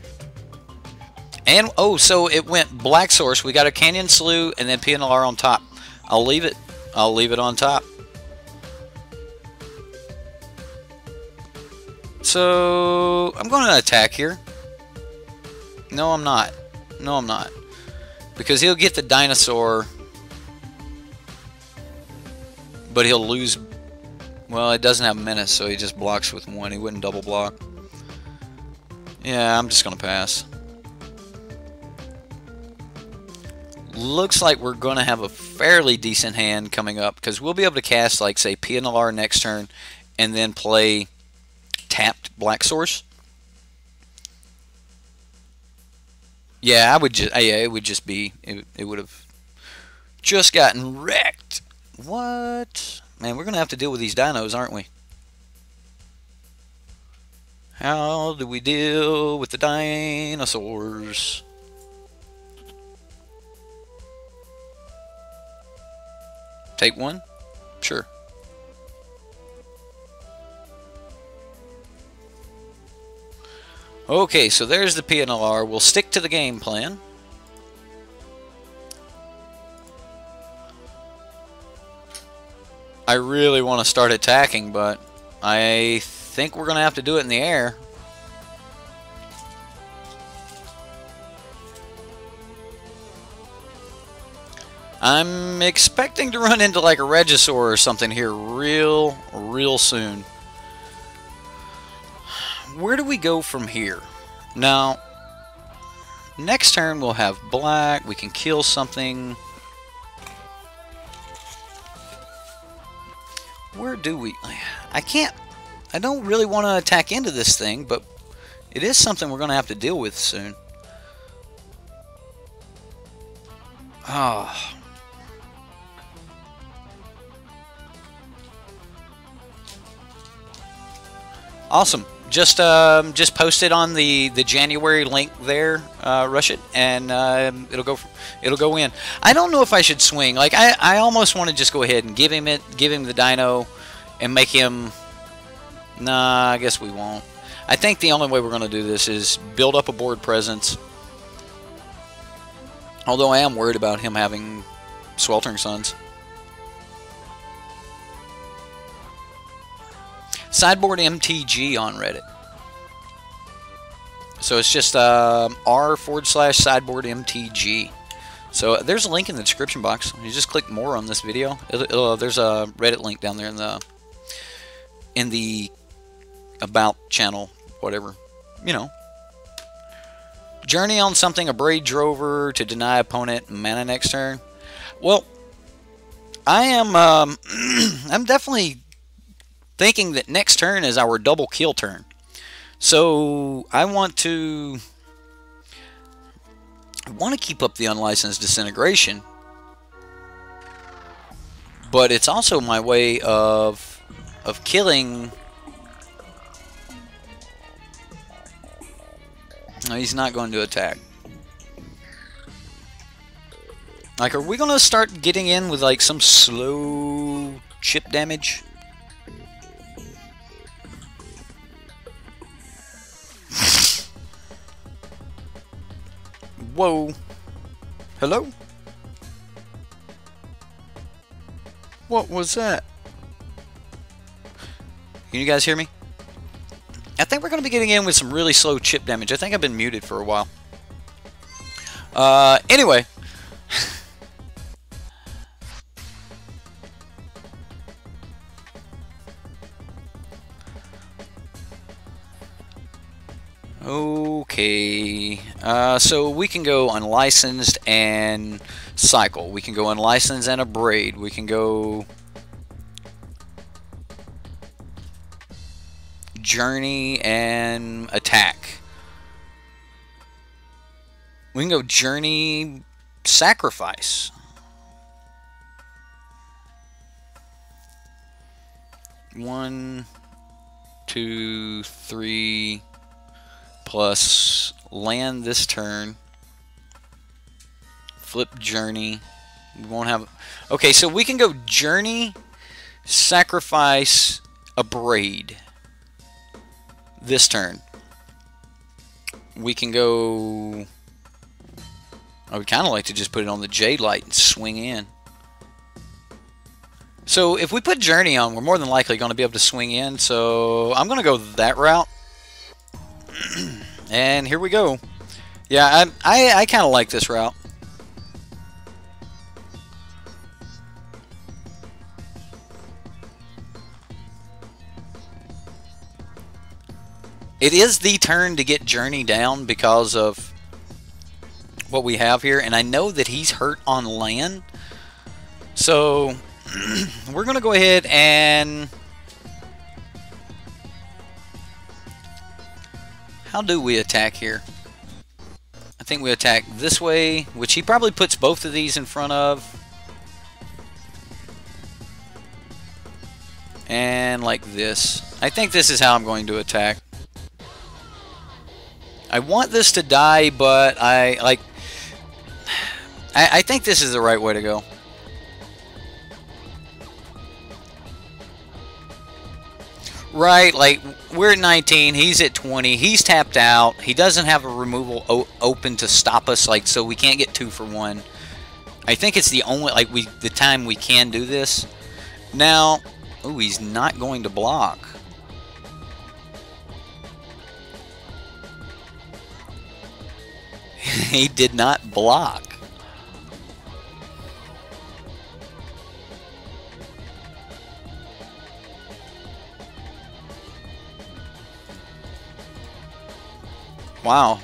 And, oh, so it went black source. We got a Canyon Slough and then Pia Nalar on top. I'll leave it. I'll leave it on top. So, I'm going to attack here. No, I'm not. No, I'm not. Because he'll get the dinosaur. But he'll lose. Well, it doesn't have menace, so he just blocks with one. He wouldn't double block. Yeah, I'm just going to pass. Looks like we're going to have a fairly decent hand coming up, because we'll be able to cast, like, say, Pia Nalar next turn, and then play tapped Black Source. Yeah, I would just. Yeah, it would just be. It would have just gotten wrecked. What? Man, we're going to have to deal with these dinos, aren't we? How do we deal with the dinosaurs? Take one? Sure. Okay, so there's the PNLR. We'll stick to the game plan. I really want to start attacking, but I think we're going to have to do it in the air. I'm expecting to run into like a Regisaur or something here real soon. Where do we go from here? Now, next turn we'll have black. We can kill something. Where do we... I don't really want to attack into this thing, but it is something we're going to have to deal with soon. Oh. Awesome. Just posted on the January link there, rush it, and it'll go in. I don't know if I should swing. Like I almost want to just go ahead and give him the dino, and make him. Nah, I guess we won't. I think the only way we're going to do this is build up a board presence. Although I am worried about him having Sweltering Suns. Sideboard MTG on Reddit. So it's just r/sideboard MTG. So there's a link in the description box. You just click more on this video. There's a Reddit link down there in the about channel, whatever. You know. Journey on something, a Braid Drover to deny opponent mana next turn. Well, I am I'm definitely thinking that next turn is our double kill turn. So I want to keep up the Unlicensed Disintegration, but it's also my way of killing. No, he's not going to attack. Like, are we going to start getting in with like some slow chip damage? Whoa. Hello? What was that? Can you guys hear me? I think we're going to be getting in with some really slow chip damage. I think I've been muted for a while. Anyway. Okay. So we can go unlicensed and cycle. We can go unlicensed and a braid. We can go journey and attack. We can go journey sacrifice. One, two, three, plus land this turn. Flip journey. We won't have. Okay, so we can go journey, sacrifice, a braid. This turn. We can go. I would kind of like to just put it on the Jade Light and swing in. So if we put journey on, we're more than likely going to be able to swing in. So I'm going to go that route. And here we go. Yeah, I kind of like this route. It is the turn to get Journey down because of what we have here. And I know that he's hurt on land. So we're going to go ahead and... How do we attack here? I think we attack this way, which he probably puts both of these in front of. And like this. I think this is how I'm going to attack. I want this to die, but I think this is the right way to go. Right, like, we're at 19, he's at 20, he's tapped out, he doesn't have a removal open to stop us, like, so we can't get 2 for 1. I think it's the only, like, the time we can do this. Now, ooh, he's not going to block. He did not block. Wow.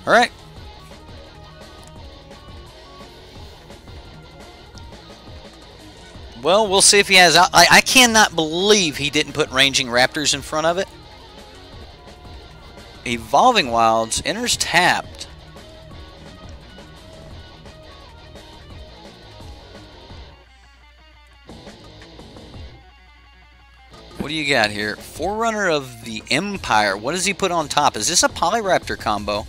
All right. Well, we'll see if he has... I cannot believe he didn't put Ranging Raptors in front of it. Evolving Wilds enters tapped. What do you got here? Forerunner of the Empire. What does he put on top? Is this a Polyraptor combo?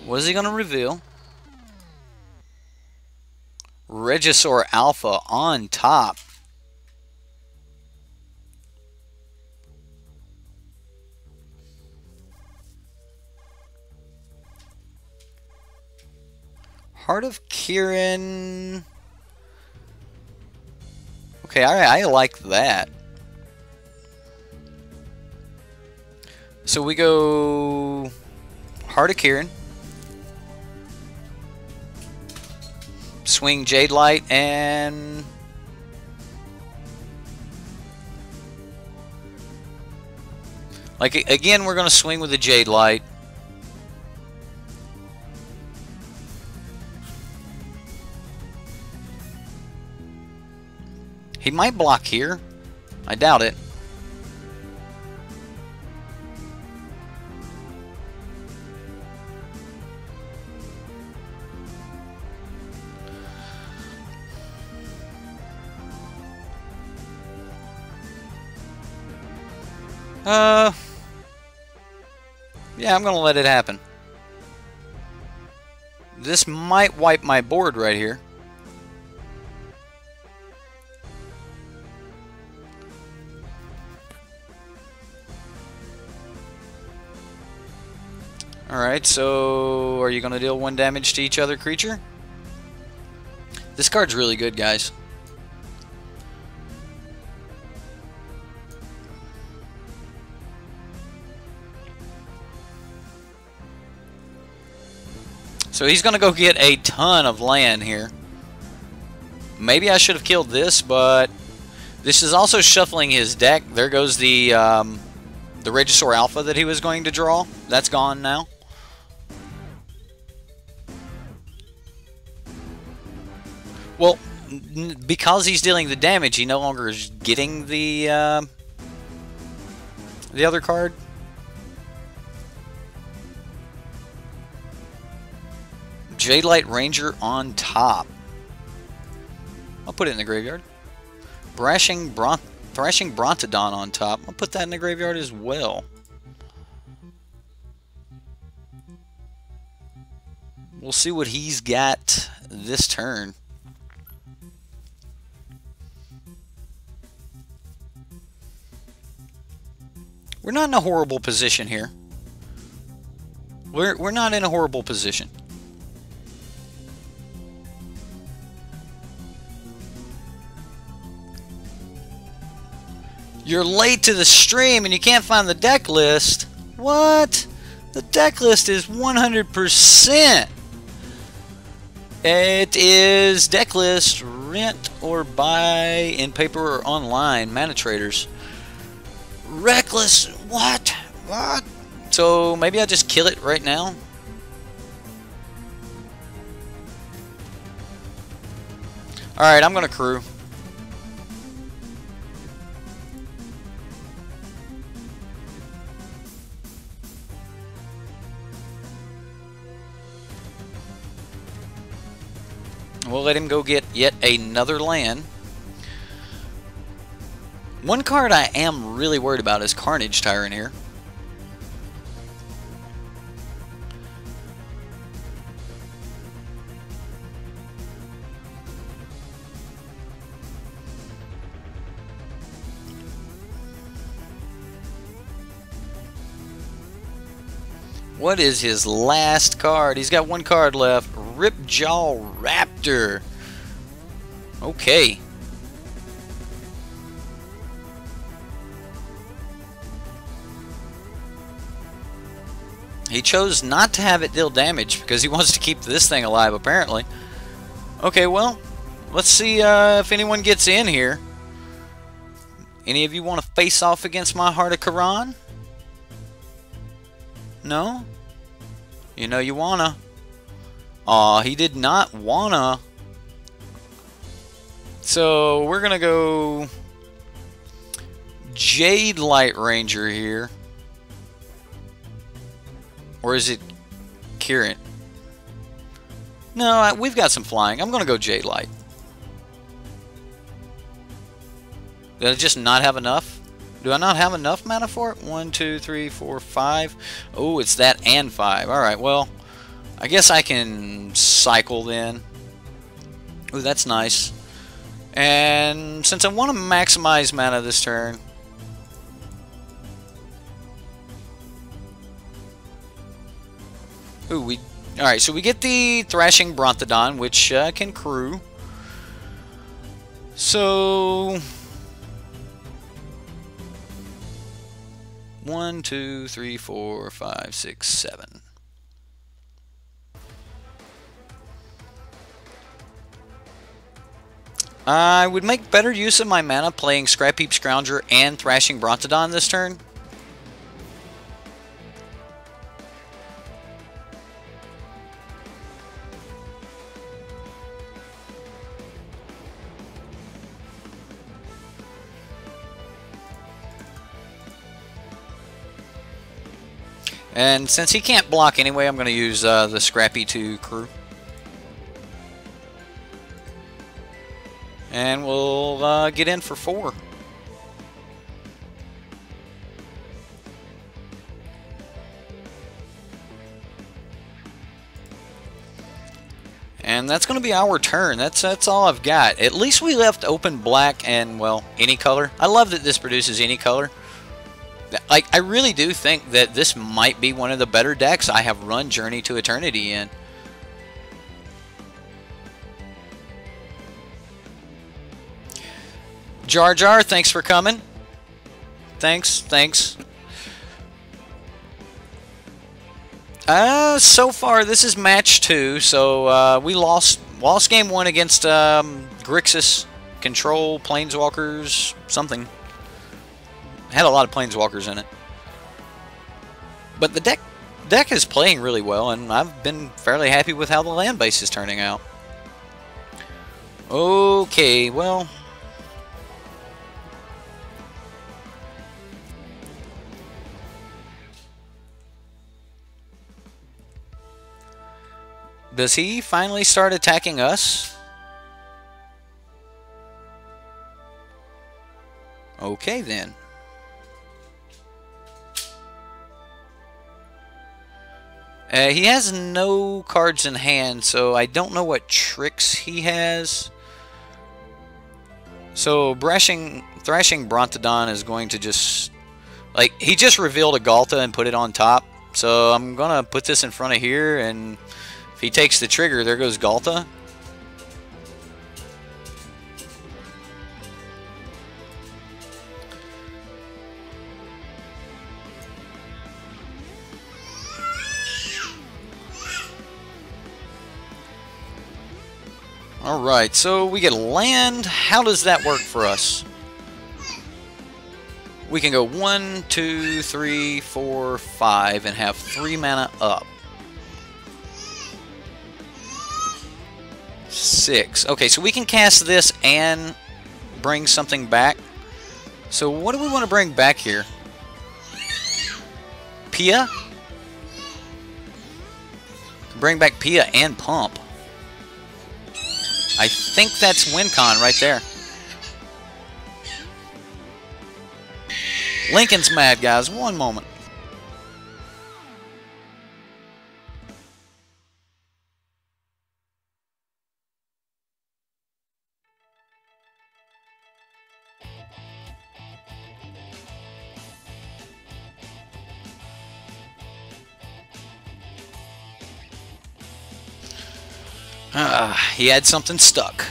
What is he going to reveal? Regisaur Alpha on top. Heart of Kirin. Okay, I like that. So we go Heart of Kieran, swing Jade Light, and like again we're gonna swing with the Jade Light. He might block here. I doubt it. Yeah, I'm gonna let it happen. This might wipe my board right here. Alright, so are you going to deal 1 damage to each other creature? This card's really good, guys. So he's going to go get a ton of land here. Maybe I should have killed this, but this is also shuffling his deck. There goes the Regisaur Alpha that he was going to draw. That's gone now. Well, because he's dealing the damage, he no longer is getting the other card. Jade Light Ranger on top. I'll put it in the graveyard. Thrashing Brontodon on top. I'll put that in the graveyard as well. We'll see what he's got this turn. We're not in a horrible position here. We're not in a horrible position. You're late to the stream and you can't find the deck list. What? The deck list is 100%. It is deck list, rent or buy in paper or online. Manatraders. Reckless. What? What? So maybe I just kill it right now. Alright, I'm gonna crew. We'll let him go get yet another land. One card I am really worried about is Carnage Tyrant here. What is his last card? He's got one card left. Ripjaw Raptor. Okay. He chose not to have it deal damage because he wants to keep this thing alive, apparently. Okay, well, let's see if anyone gets in here. Any of you want to face off against my Heart of Kieran? No? You know you wanna. Aw, he did not wanna. So, we're gonna go Jade Light Ranger here. Or is it Kieran? No, we've got some flying. I'm gonna go Jade Light. Did I just not have enough? Do I not have enough mana for it? 1, 2, 3, 4, 5. Oh, it's that and 5. Alright, well, I guess I can cycle then. Ooh, that's nice. And since I want to maximize mana this turn, ooh, alright, so we get the Thrashing Brontodon, which can crew. So 1, 2, 3, 4, 5, 6, 7. I would make better use of my mana playing Scrap Heap Scrounger and Thrashing Brontodon this turn. And since he can't block anyway, I'm going to use the Scrappy 2 crew. And we'll get in for 4. And that's going to be our turn. That's all I've got. At least we left open black and, well, any color. I love that this produces any color. Like, I really do think that this might be one of the better decks I have run Journey to Eternity in. Jar Jar, thanks for coming. Thanks. So far this is match 2, so we lost game 1 against Grixis, Control, Planeswalkers, something. Had a lot of Planeswalkers in it. But the deck is playing really well, and I've been fairly happy with how the land base is turning out. Okay, well, does he finally start attacking us? Okay, then. He has no cards in hand, so I don't know what tricks he has. So Thrashing Brontodon is going to just... Like, he just revealed a Galta and put it on top. So I'm going to put this in front of here, and if he takes the trigger, there goes Galta. Alright, so we get land. How does that work for us? We can go 1, 2, 3, 4, 5 and have 3 mana up. 6. Okay, so we can cast this and bring something back. So what do we want to bring back here? Pia? Bring back Pia and Pump. I think that's WinCon right there. Lincoln's mad, guys. One moment. He had something stuck.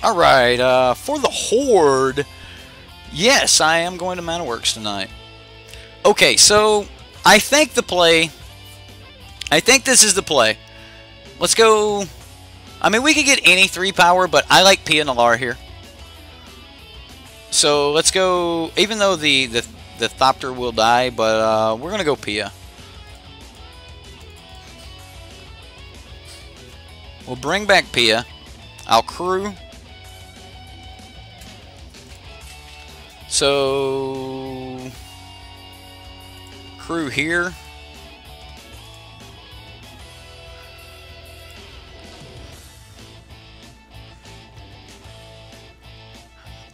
Alright, for the Horde, yes, I am going to Mana Works tonight. Okay, so I think this is the play. Let's go. I mean, we could get any 3 power, but I like Pia Nalar here. So let's go, even though the Thopter will die, but we're going to go Pia. We'll bring back Pia. I'll crew. So crew here.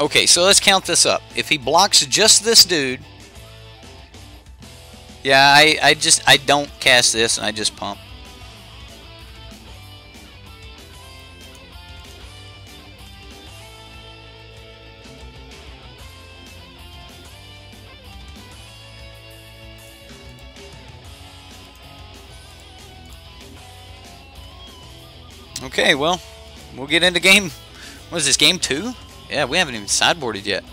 Okay, so let's count this up. If he blocks just this dude, yeah, I don't cast this and I just pump. Okay, well, we'll get into game... What is this, game 2? Yeah, we haven't even sideboarded yet.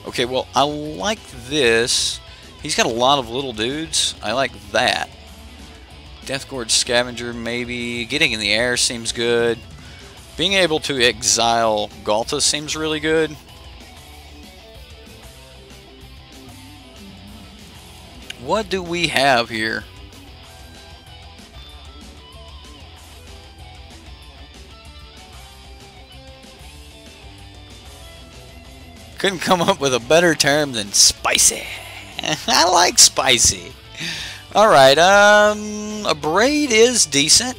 Okay, well, I like this. He's got a lot of little dudes. I like that. Death Gorge Scavenger, maybe. Getting in the air seems good. Being able to exile Galta seems really good. What do we have here? Couldn't come up with a better term than spicy. I like spicy. Alright, a braid is decent.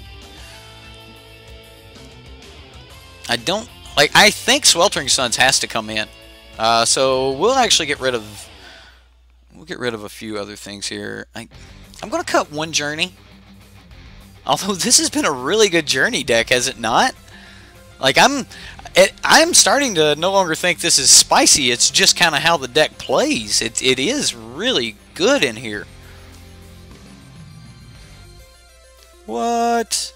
I think Sweltering Suns has to come in. So we'll actually get rid of a few other things here. I'm gonna cut one journey. Although this has been a really good journey deck, has it not? Like I'm starting to no longer think this is spicy. It's just kind of how the deck plays. It is really good in here. What?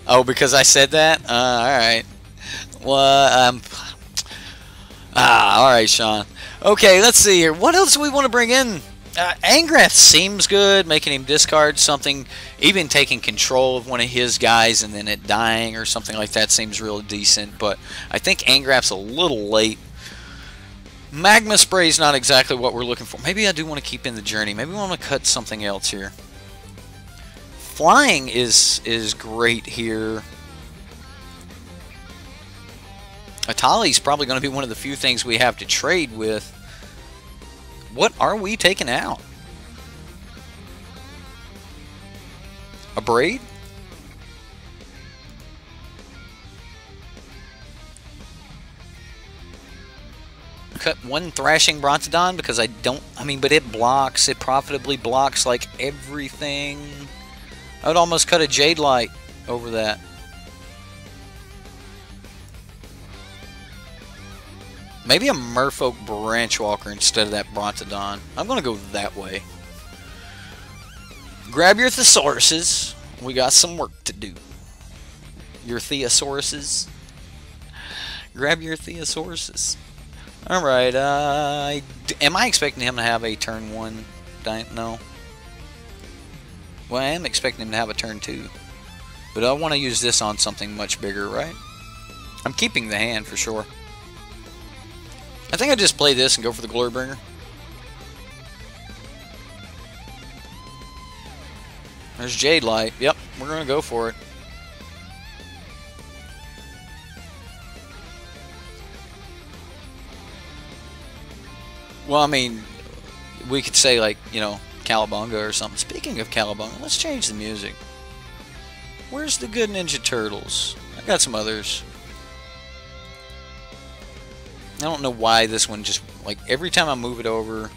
Oh, because I said that? Alright. Well, alright, Sean. Okay, let's see here. What else do we want to bring in? Angrath seems good, making him discard something. Even taking control of one of his guys and then it dying or something like that seems really decent. But I think Angrath's a little late. Magma Spray is not exactly what we're looking for. Maybe I do want to keep in the journey. Maybe we want to cut something else here. Flying is great here. Atali's probably going to be one of the few things we have to trade with. What are we taking out? A braid? Cut one Thrashing Brontodon because but it blocks. It profitably blocks like everything. I would almost cut a Jade Light over that. Maybe a Merfolk Branchwalker instead of that Brontodon. I'm going to go that way. Grab your Thesauruses. We got some work to do. Your Theosauruses. Grab your Theosauruses. Alright, am I expecting him to have a turn 1? No. Well, I am expecting him to have a turn 2. But I want to use this on something much bigger, right? I'm keeping the hand for sure. I think I just play this and go for the Glorybringer. There's Jade Light. Yep, we're going to go for it. Well, I mean, we could say, like, you know, Cowabunga or something. Speaking of Cowabunga, let's change the music. Where's the good Ninja Turtles? I got some others. I don't know why this one just, like, every time I move it over,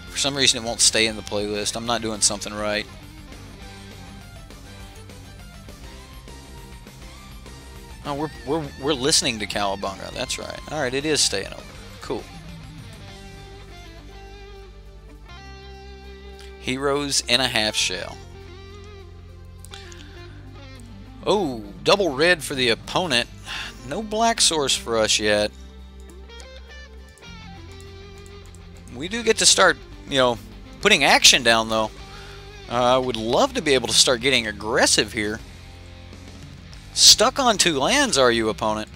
for some reason it won't stay in the playlist. I'm not doing something right. Oh, we're listening to Cowabunga. That's right. All right, it is staying over. Cool. Heroes in a half shell. Oh, double red for the opponent. No black source for us yet. We do get to start, you know, putting action down though. I would love to be able to start getting aggressive here. Stuck on 2 lands, are you, opponent?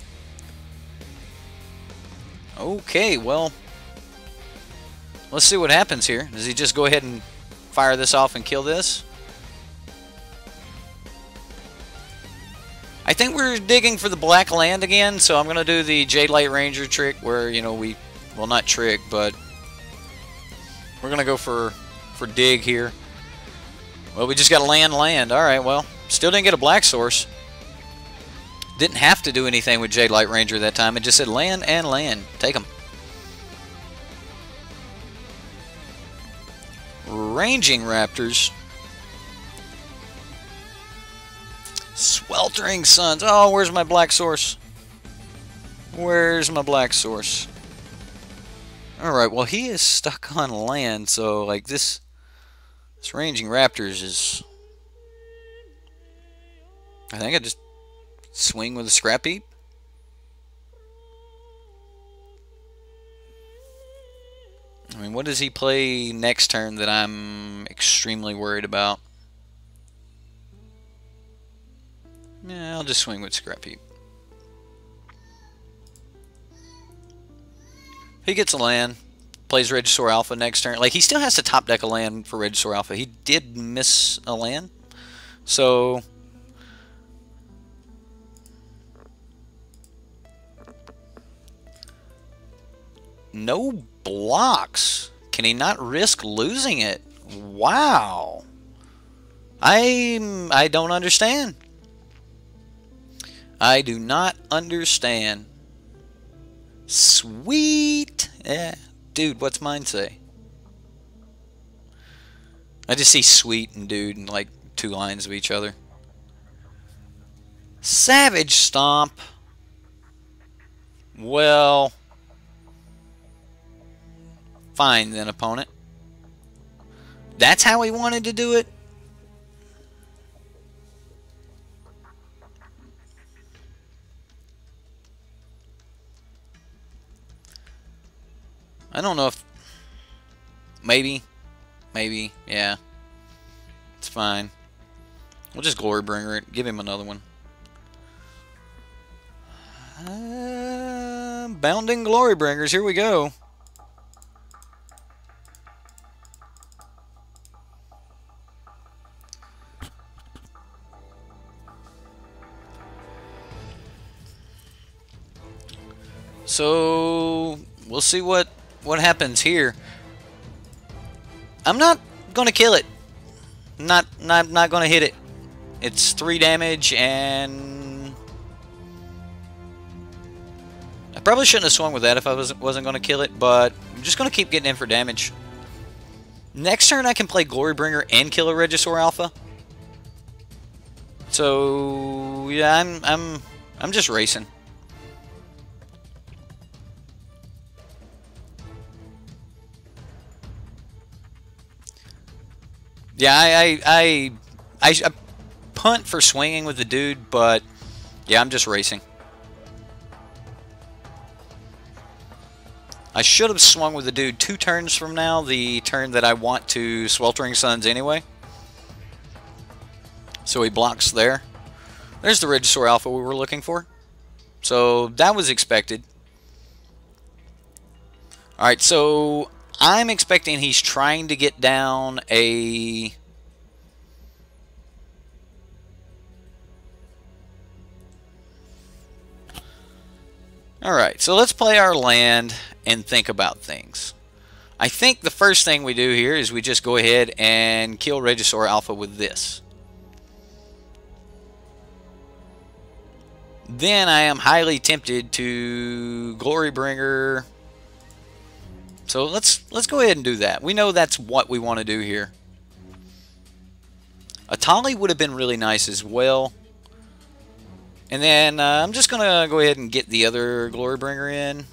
Okay, well, let's see what happens here. Does he just go ahead and fire this off and kill this? I think we're digging for the black land again, so I'm going to do the Jade Light Ranger trick where, you know, well, not trick, but we're going to go for dig here. Well, we just got to land. Alright, well, still didn't get a black source. Didn't have to do anything with Jade Light Ranger that time. It just said land and land. Take them. Ranging Raptors. Sweltering Suns. Oh, where's my black source? Where's my black source? Alright, well, he is stuck on land, so, like, this Ranging Raptors is... I think I just swing with a Scrap Heap. I mean, what does he play next turn that I'm extremely worried about? Yeah, I'll just swing with Scrap Heap. He gets a land, plays Regisaur Alpha next turn. Like, he still has to top deck a land for Regisaur Alpha. He did miss a land, so... No blocks. Can he not risk losing it? Wow. I don't understand. I do not understand. Sweet. Yeah. Dude, what's mine say? I just see sweet and dude in like 2 lines of each other. Savage Stomp. Well... Fine then, opponent. That's how he wanted to do it? I don't know if... Maybe. Maybe. Yeah. It's fine. We'll just Glorybringer it. Give him another one. Bounding Glorybringers. Here we go. So we'll see what happens here. I'm not gonna kill it. Not gonna hit it. It's 3 damage, and I probably shouldn't have swung with that if I wasn't gonna kill it. But I'm just gonna keep getting in for damage. Next turn I can play Glorybringer and kill a Regisaur Alpha. So yeah, I'm just racing. Yeah, I punt for swinging with the dude, but yeah, I'm just racing. I should have swung with the dude 2 turns from now, the turn that I want to Sweltering Suns anyway. So he blocks there. There's the Regisaur Alpha we were looking for. So that was expected. Alright, so I'm expecting he's trying to get down a... Alright, so let's play our land and think about things. I think the first thing we do here is we just go ahead and kill Regisaur Alpha with this. Then I am highly tempted to Glorybringer. So let's go ahead and do that. We know that's what we want to do here. A Tali would have been really nice as well. And then I'm just going to go ahead and get the other Glorybringer in.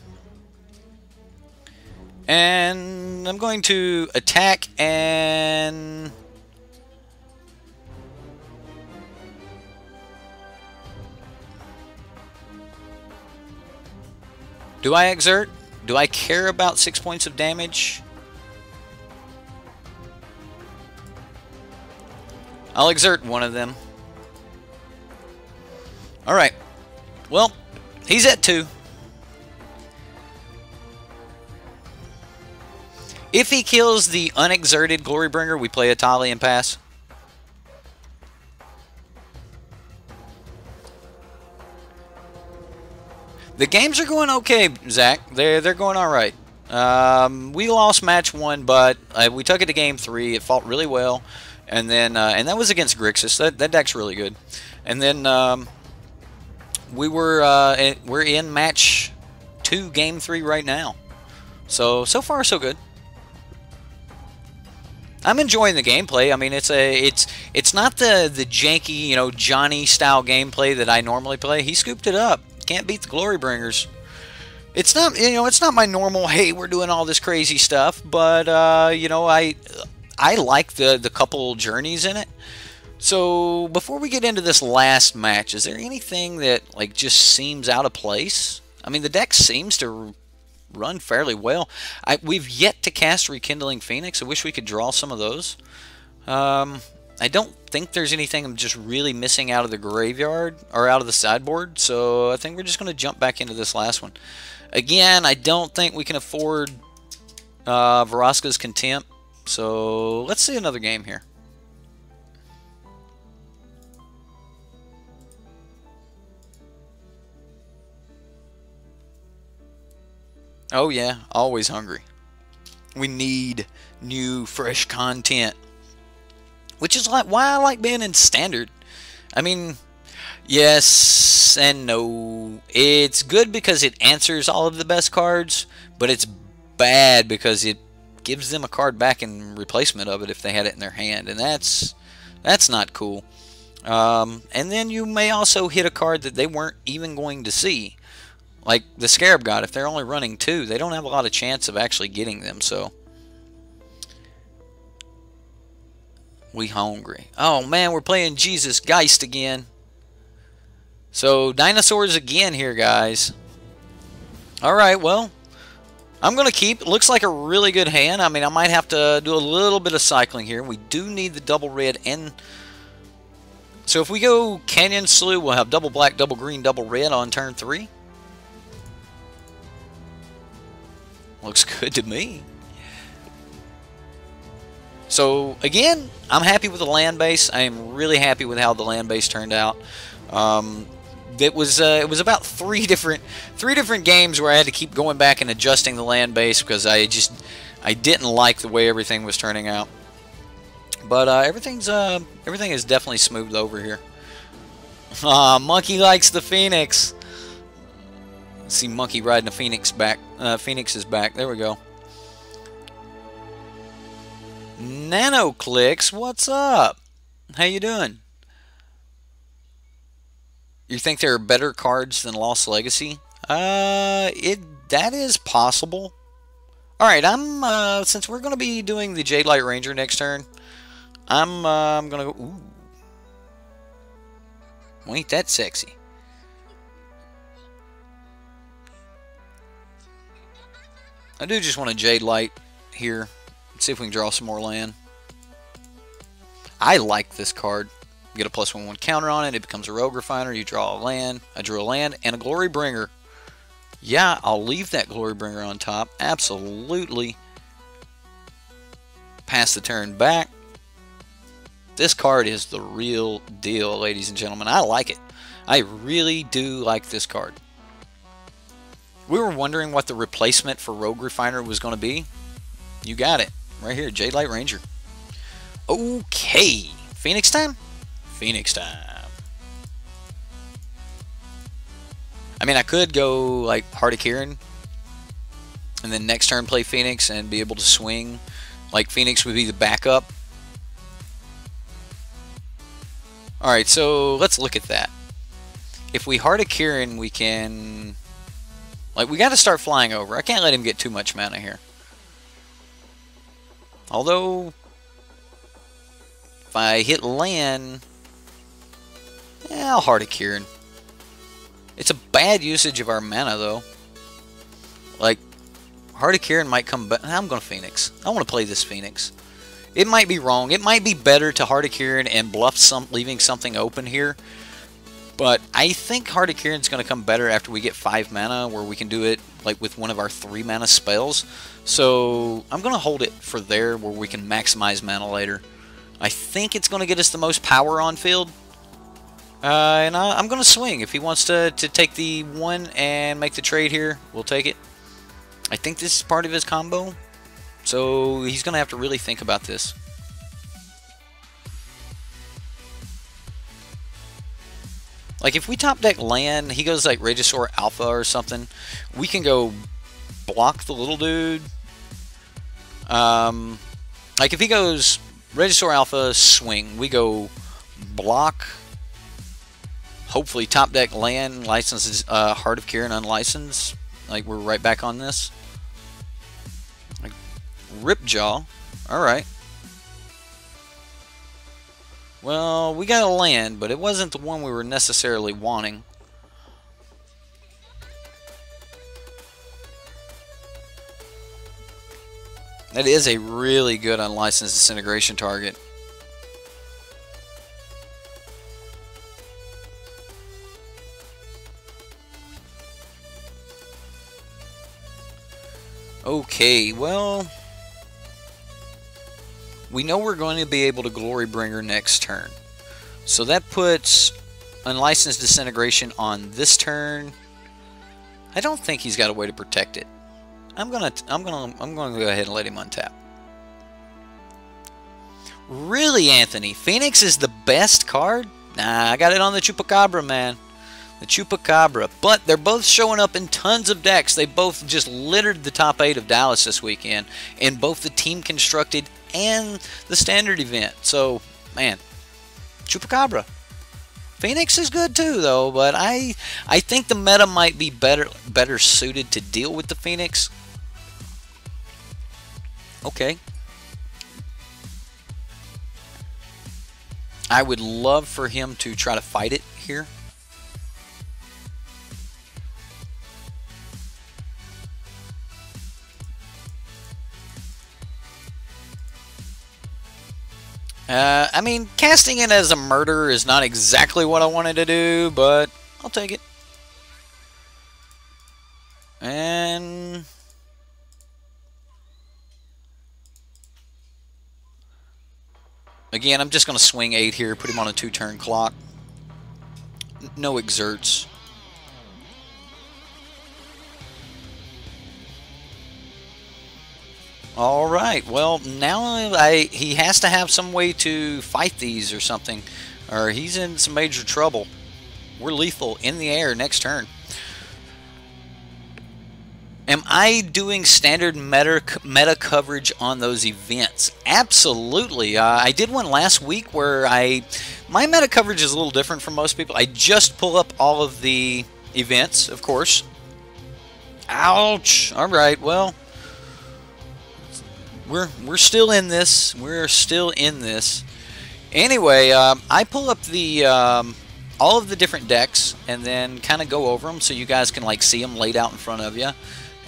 And I'm going to attack and... Do I exert? Do I care about 6 points of damage? I'll exert one of them. Alright. Well, he's at 2. If he kills the unexerted Glorybringer, we play a Tali and pass. The games are going okay, Zach. They're going all right. We lost match 1, but we took it to game 3. It fought really well, and then and that was against Grixis. That deck's really good. And then we're in match 2, game 3 right now. So far so good. I'm enjoying the gameplay. I mean, it's not the janky, you know, Johnny style gameplay that I normally play. He scooped it up. Can't beat the Glorybringers. It's not, you know, it's not my normal, hey, we're doing all this crazy stuff, but you know, I like the couple journeys in it. So before we get into this last match, is there anything that like just seems out of place? I mean, the deck seems to run fairly well. We've yet to cast Rekindling Phoenix. I wish we could draw some of those. I don't think there's anything I'm just really missing out of the graveyard or out of the sideboard, so I think we're just going to jump back into this last one. Again, I don't think we can afford Vraska's Contempt, so let's see another game here. Oh yeah, always hungry. We need new, fresh content. Which is like why I like being in Standard. I mean, yes and no. It's good because it answers all of the best cards, but it's bad because it gives them a card back in replacement of it if they had it in their hand, and that's not cool. And then you may also hit a card that they weren't even going to see. Like the Scarab God, if they're only running 2, they don't have a lot of chance of actually getting them, so. We hungry. Oh man, we're playing Jesus Geist again. So, dinosaurs again here, guys. Alright, well. I'm going to keep. It looks like a really good hand. I mean, I might have to do a little bit of cycling here. We do need the double red and... So if we go Canyon Slough, we'll have double black, double green, double red on turn 3. Looks good to me. So, again, I'm happy with the land base. I am really happy with how the land base turned out. It was about three different games where I had to keep going back and adjusting the land base because I didn't like the way everything was turning out. But everything is definitely smoothed over here. Monkey likes the Phoenix. Let's see Monkey riding a Phoenix back. Phoenix is back. There we go. NanoClicks, what's up? How you doing? You think there are better cards than Lost Legacy? That is possible. All right, since we're going to be doing the Jade Light Ranger next turn, I'm going to go. Ooh, well, ain't that sexy? I do just want a Jade Light here. Let's see if we can draw some more land. I like this card. You get a +1/+1 counter on it. It becomes a Rogue Refiner. You draw a land. I drew a land and a Glory Bringer. Yeah, I'll leave that Glory Bringer on top. Absolutely. Pass the turn back. This card is the real deal, ladies and gentlemen. I like it. I really do like this card. We were wondering what the replacement for Rogue Refiner was going to be. You got it. Right here, Jade Light Ranger. Okay. Phoenix time? Phoenix time. I mean, I could go like Heart of Kirin and then next turn play Phoenix and be able to swing. Like Phoenix would be the backup. Alright, so let's look at that. If we Heart of Kirin, we can... Like, we got to start flying over. I can't let him get too much mana here. Although, if I hit land, yeah, I'll Heart of Kirin. It's a bad usage of our mana, though. Like, Heart of Kirin might come back. I'm going to Phoenix. I want to play this Phoenix. It might be wrong. It might be better to Heart of Kirin and bluff leaving something open here. But I think Heart of Kirin's going to come better after we get 5 mana, where we can do it like with one of our 3 mana spells. So I'm going to hold it for there, where we can maximize mana later. I think it's going to get us the most power on field. And I'm going to swing. If he wants to take the 1 and make the trade here, we'll take it. I think this is part of his combo. So he's going to have to really think about this. Like, if we top deck land, he goes like Regisaur Alpha or something, we can go block the little dude. Like, if he goes Regisaur Alpha, swing, we go block, hopefully top deck land, licenses Heart of Kirin unlicensed. Like, we're right back on this. Like, Ripjaw, alright. Well, we got a land, but it wasn't the one we were necessarily wanting. That is a really good unlicensed disintegration target. Okay, well, we know we're going to be able to Glorybringer next turn. So that puts unlicensed disintegration on this turn. I don't think he's got a way to protect it. I'm gonna go ahead and let him untap. Really, Anthony? Phoenix is the best card? Nah, I got it on the Chupacabra, man. The Chupacabra. But they're both showing up in tons of decks. They both just littered the top 8 of Dallas this weekend in both the team constructed and the standard event. So, man, Chupacabra. Phoenix is good too, though, but I think the meta might be better suited to deal with the Phoenix. Okay. I would love for him to try to fight it here. I mean, casting it as a murder is not exactly what I wanted to do, but I'll take it. And again, I'm just going to swing 8 here, put him on a 2-turn clock. No exerts. All right. Well, now he has to have some way to fight these or something, or he's in some major trouble. We're lethal in the air next turn. Am I doing standard meta coverage on those events? Absolutely. I did one last week where my meta coverage is a little different from most people. I just pull up all of the events, of course. Ouch. All right. Well, we're still in this. We're still in this. Anyway, I pull up the all of the different decks and then kind of go over them so you guys can like see them laid out in front of you.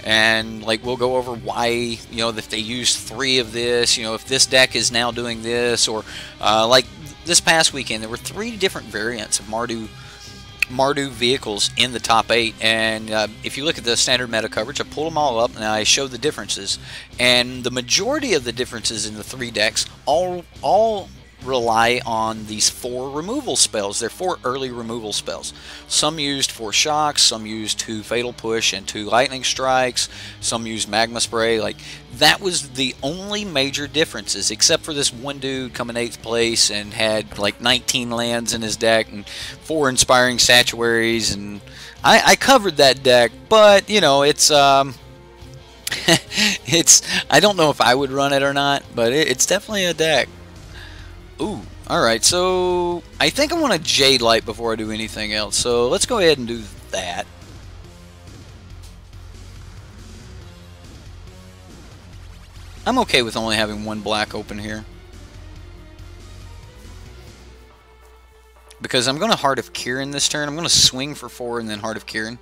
And like we'll go over why, you know, if they use 3 of this, you know, if this deck is now doing this, or like this past weekend there were 3 different variants of Mardu vehicles in the top 8, and if you look at the standard meta coverage, I pulled them all up and I showed the differences, and the majority of the differences in the 3 decks all rely on these 4 removal spells. They're 4 early removal spells. Some used 4 shocks, some used 2 fatal push and 2 lightning strikes, some used magma spray. Like, that was the only major differences, except for this one dude coming 8th place and had like 19 lands in his deck and 4 inspiring statuaries, and I covered that deck, but you know, it's it's, I don't know if I would run it or not, but it's definitely a deck. Ooh, alright, so I think I want a Jade Light before I do anything else, so let's go ahead and do that. I'm okay with only having 1 black open here, because I'm going to Heart of Kirin this turn. I'm going to swing for 4 and then Heart of Kirin.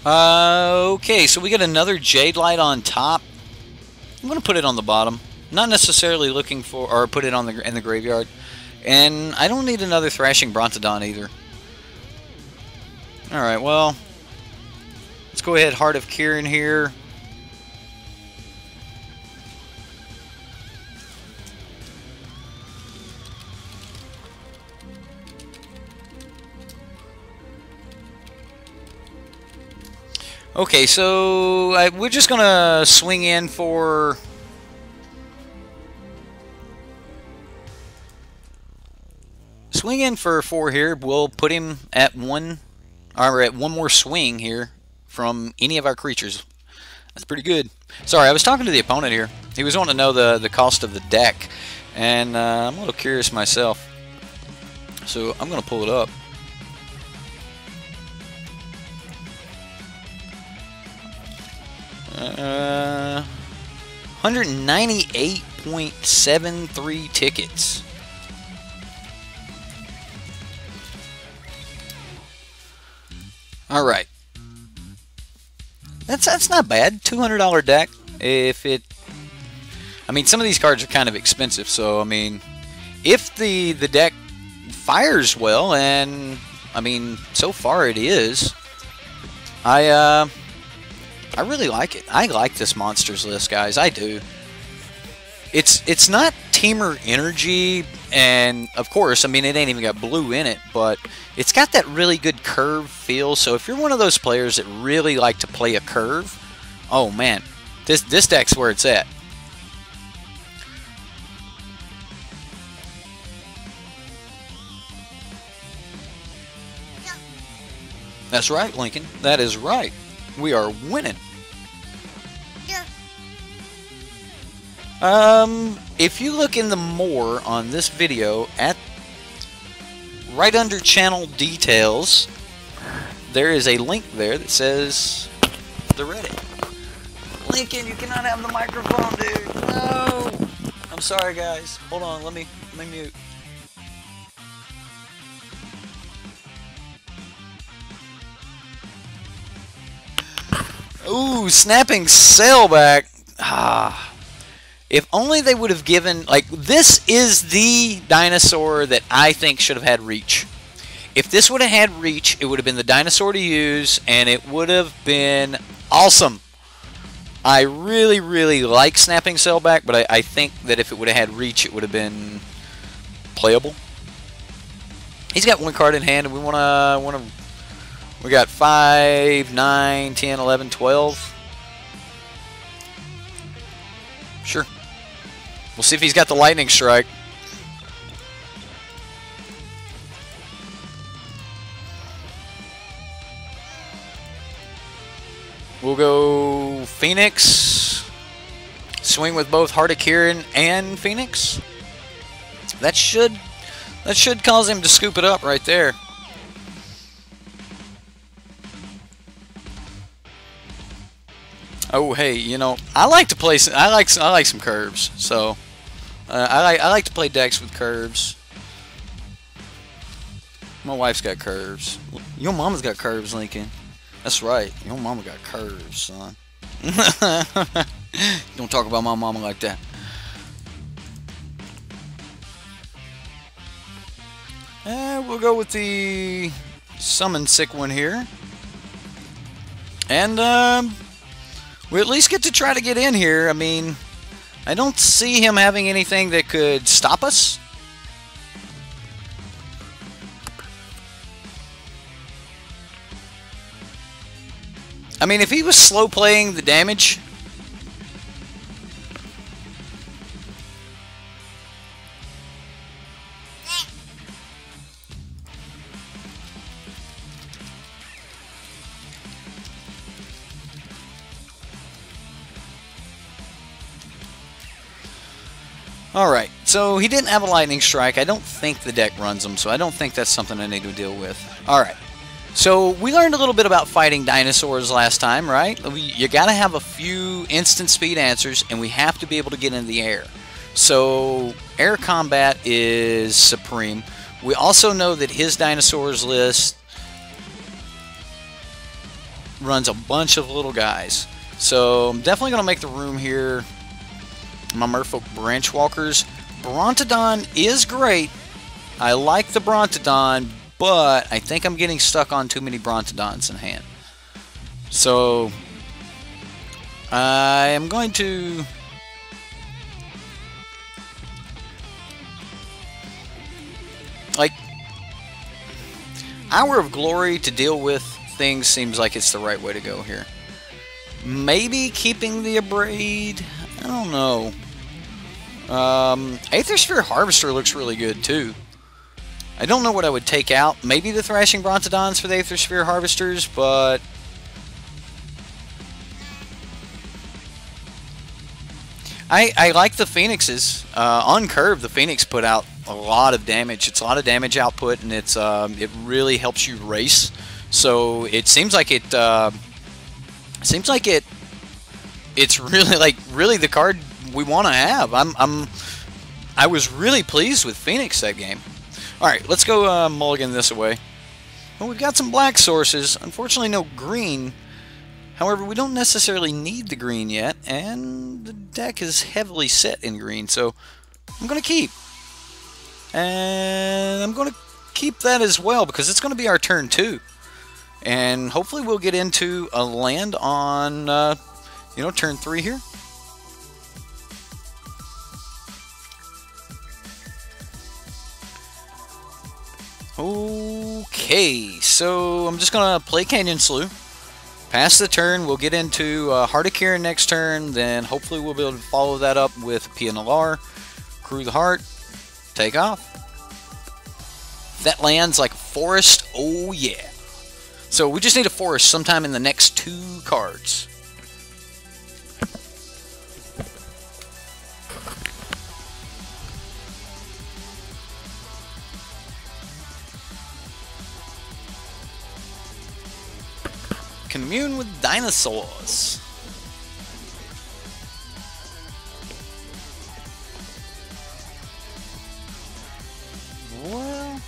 Okay, so we get another Jade Light on top. I'm going to put it on the bottom. Not necessarily looking for, or put it on in the graveyard. And I don't need another Thrashing Brontodon either. Alright, well, let's go ahead, Heart of Kirin here. Okay, so we're just going to swing in for... Swing in for 4 here. We'll put him at 1, or at 1 more swing here from any of our creatures. That's pretty good. Sorry, I was talking to the opponent here. He was wanting to know the cost of the deck, and I'm a little curious myself. So I'm going to pull it up. 198.73 tickets. All right. That's not bad. $200 deck. If it, I mean, some of these cards are kind of expensive, so I mean, if the deck fires well, and I mean, so far it is. I really like it. I like this monsters list, guys. I do. It's not Teamer Energy, and of course, I mean, it ain't even got blue in it, but it's got that really good curve feel. So if you're one of those players that really like to play a curve, oh man, this deck's where it's at. That's right, Lincoln. That is right. We are winning. If you look in the more on this video, at right under channel details, there is a link there that says the Reddit. Lincoln, you cannot have the microphone, dude. No. I'm sorry, guys. Hold on. Let me mute. Ooh, snapping sailback. Ah. If only they would have given, like, this is the dinosaur that I think should have had reach. If this would have had reach, it would have been the dinosaur to use, and it would have been awesome. I really, really like snapping sailback, but I think that if it would have had reach, it would have been playable. He's got one card in hand, and we we got 5, 9, 10, 11, 12. Sure. We'll see if he's got the lightning strike. We'll go Phoenix. Swing with both Heart of Kieran and Phoenix. That should cause him to scoop it up right there. Oh hey, you know, I like to play. I like some curves. So I like to play decks with curves. My wife's got curves. Your mama's got curves, Lincoln. That's right. Your mama got curves, son. Don't talk about my mama like that. We'll go with the summon sick one here. And we at least get to try to get in here. I mean, I don't see him having anything that could stop us. I mean, if he was slow playing the damage, alright, so he didn't have a lightning strike. I don't think the deck runs them, so I don't think that's something I need to deal with. Alright, so we learned a little bit about fighting dinosaurs last time, right? You gotta have a few instant speed answers, and we have to be able to get in the air. So air combat is supreme. We also know that his dinosaurs list runs a bunch of little guys. So I'm definitely gonna make the room here. My Merfolk Branch Walkers. Brontodon is great. I like the Brontodon, but I think I'm getting stuck on too many Brontodons in hand. So I am going to like Hour of Glory to deal with things seems like it's the right way to go here. Maybe keeping the Abrade. I don't know. Aethersphere Harvester looks really good too. I don't know what I would take out. Maybe the Thrashing Brontodons for the Aethersphere Harvesters, but I like the Phoenixes. On curve, the Phoenix put out a lot of damage. It's a lot of damage output, and it's it really helps you race. So it seems like it's really the card we want to have. I was really pleased with Phoenix that game. All right, let's go mulligan this away. Well, we've got some black sources. Unfortunately, no green. However, we don't necessarily need the green yet, and the deck is heavily set in green, so I'm going to keep. And I'm going to keep that as well, because it's going to be our turn 2. And hopefully we'll get into a land on, turn 3 here. Okay, so I'm just going to play Canyon Slough. Pass the turn, we'll get into Heart of Kieran next turn, then hopefully we'll be able to follow that up with PNLR, Crew the Heart, take off. That lands like a forest, oh yeah. So we just need a forest sometime in the next 2 cards. Commune with dinosaurs. Well,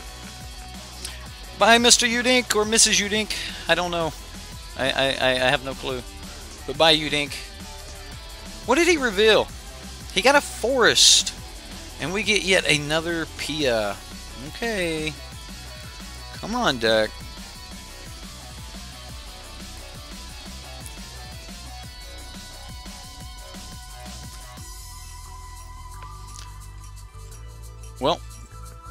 bye, Mr. Udink or Mrs. Udink. I don't know. I have no clue. But bye, Udink. What did he reveal? He got a forest, and we get yet another Pia. Okay. Come on, deck. Well,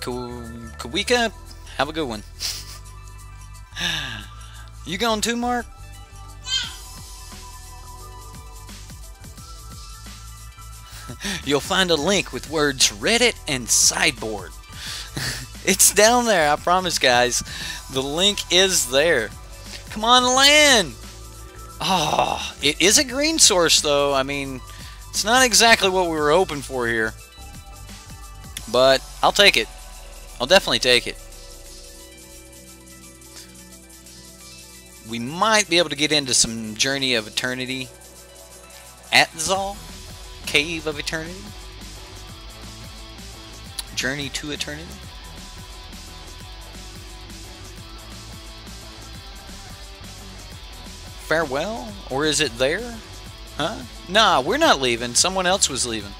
Kawika, have a good one. You going too, Mark? You'll find a link with words Reddit and Sideboard. It's down there, I promise, guys. The link is there. Come on, land! Oh, it is a green source, though. I mean, it's not exactly what we were hoping for here. But I'll take it. I'll definitely take it. We might be able to get into some Journey of Eternity. Atzal? Cave of Eternity? Journey to Eternity? Farewell? Or is it there? Huh? Nah, we're not leaving. Someone else was leaving.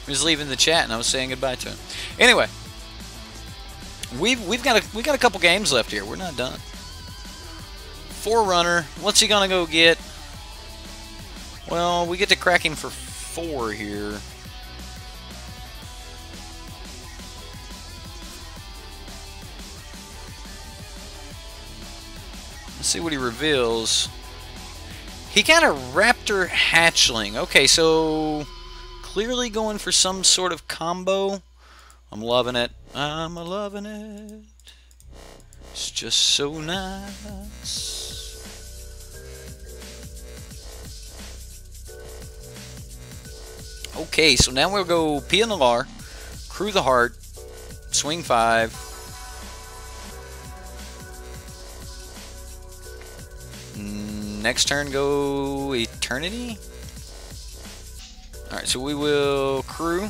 He was leaving the chat, and I was saying goodbye to him. Anyway, we got a couple games left here. We're not done. Forerunner. What's he gonna go get? Well, we get to crack him for 4 here. Let's see what he reveals. He got a Raptor Hatchling. Okay, so clearly going for some sort of combo. I'm loving it. I'm loving it. It's just so nice. Okay, so now we'll go PNLR, Crew the Heart, Swing 5. Next turn go Eternity. Alright, so we will Crew.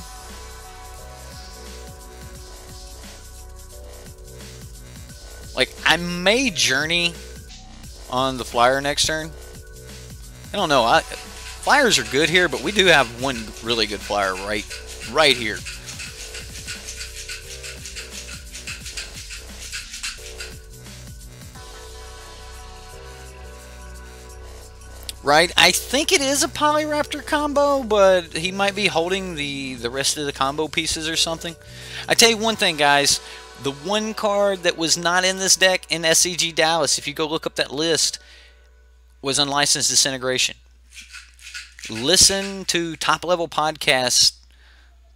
Like, I may Journey on the Flyer next turn. I don't know. Flyers are good here, but we do have one really good Flyer right here. Right, I think it is a Polyraptor combo, but he might be holding the rest of the combo pieces or something. I tell you one thing, guys. The one card that was not in this deck in SCG Dallas, if you go look up that list, was Unlicensed Disintegration. Listen to Top Level Podcast,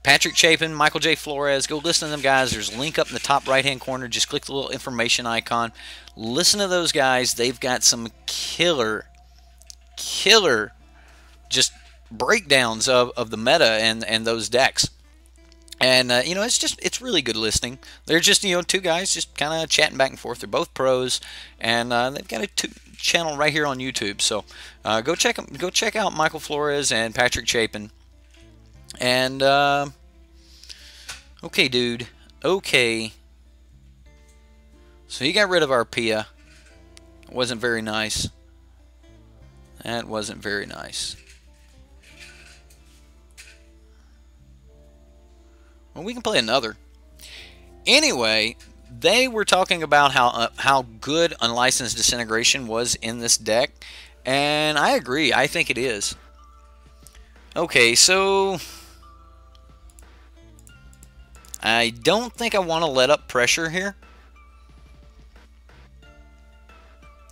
Patrick Chapin, Michael J. Flores. Go listen to them guys. There's a link up in the top right-hand corner. Just click the little information icon. Listen to those guys. They've got some killer just breakdowns of the meta and those decks. And, it's really good listening. They're just, two guys just kind of chatting back and forth. They're both pros, and they've got a channel right here on YouTube. So go check out Michael Flores and Patrick Chapin. And, okay, dude. Okay. So he got rid of our Pia. It wasn't very nice. That wasn't very nice. Well, we can play another. Anyway, they were talking about how good Unlicensed Disintegration was in this deck, and I agree. I think it is. Okay, so I don't think I want to let up pressure here.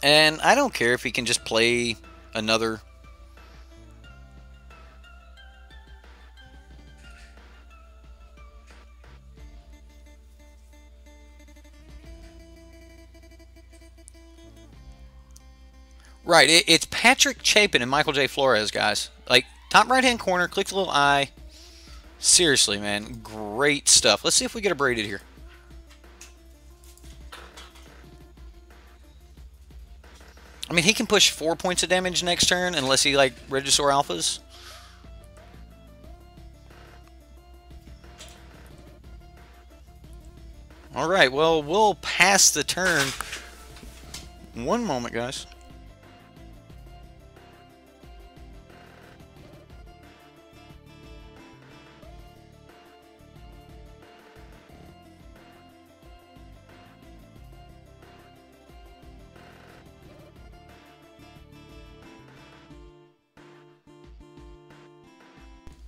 And I don't care if he can just play another. Right, it's Patrick Chapin and Michael J. Flores, guys. Like, top right-hand corner, click the little eye. Seriously, man, great stuff. Let's see if we get a braided here. I mean, he can push 4 points of damage next turn unless he, like, Regisaur Alphas. Alright, well, we'll pass the turn. One moment, guys.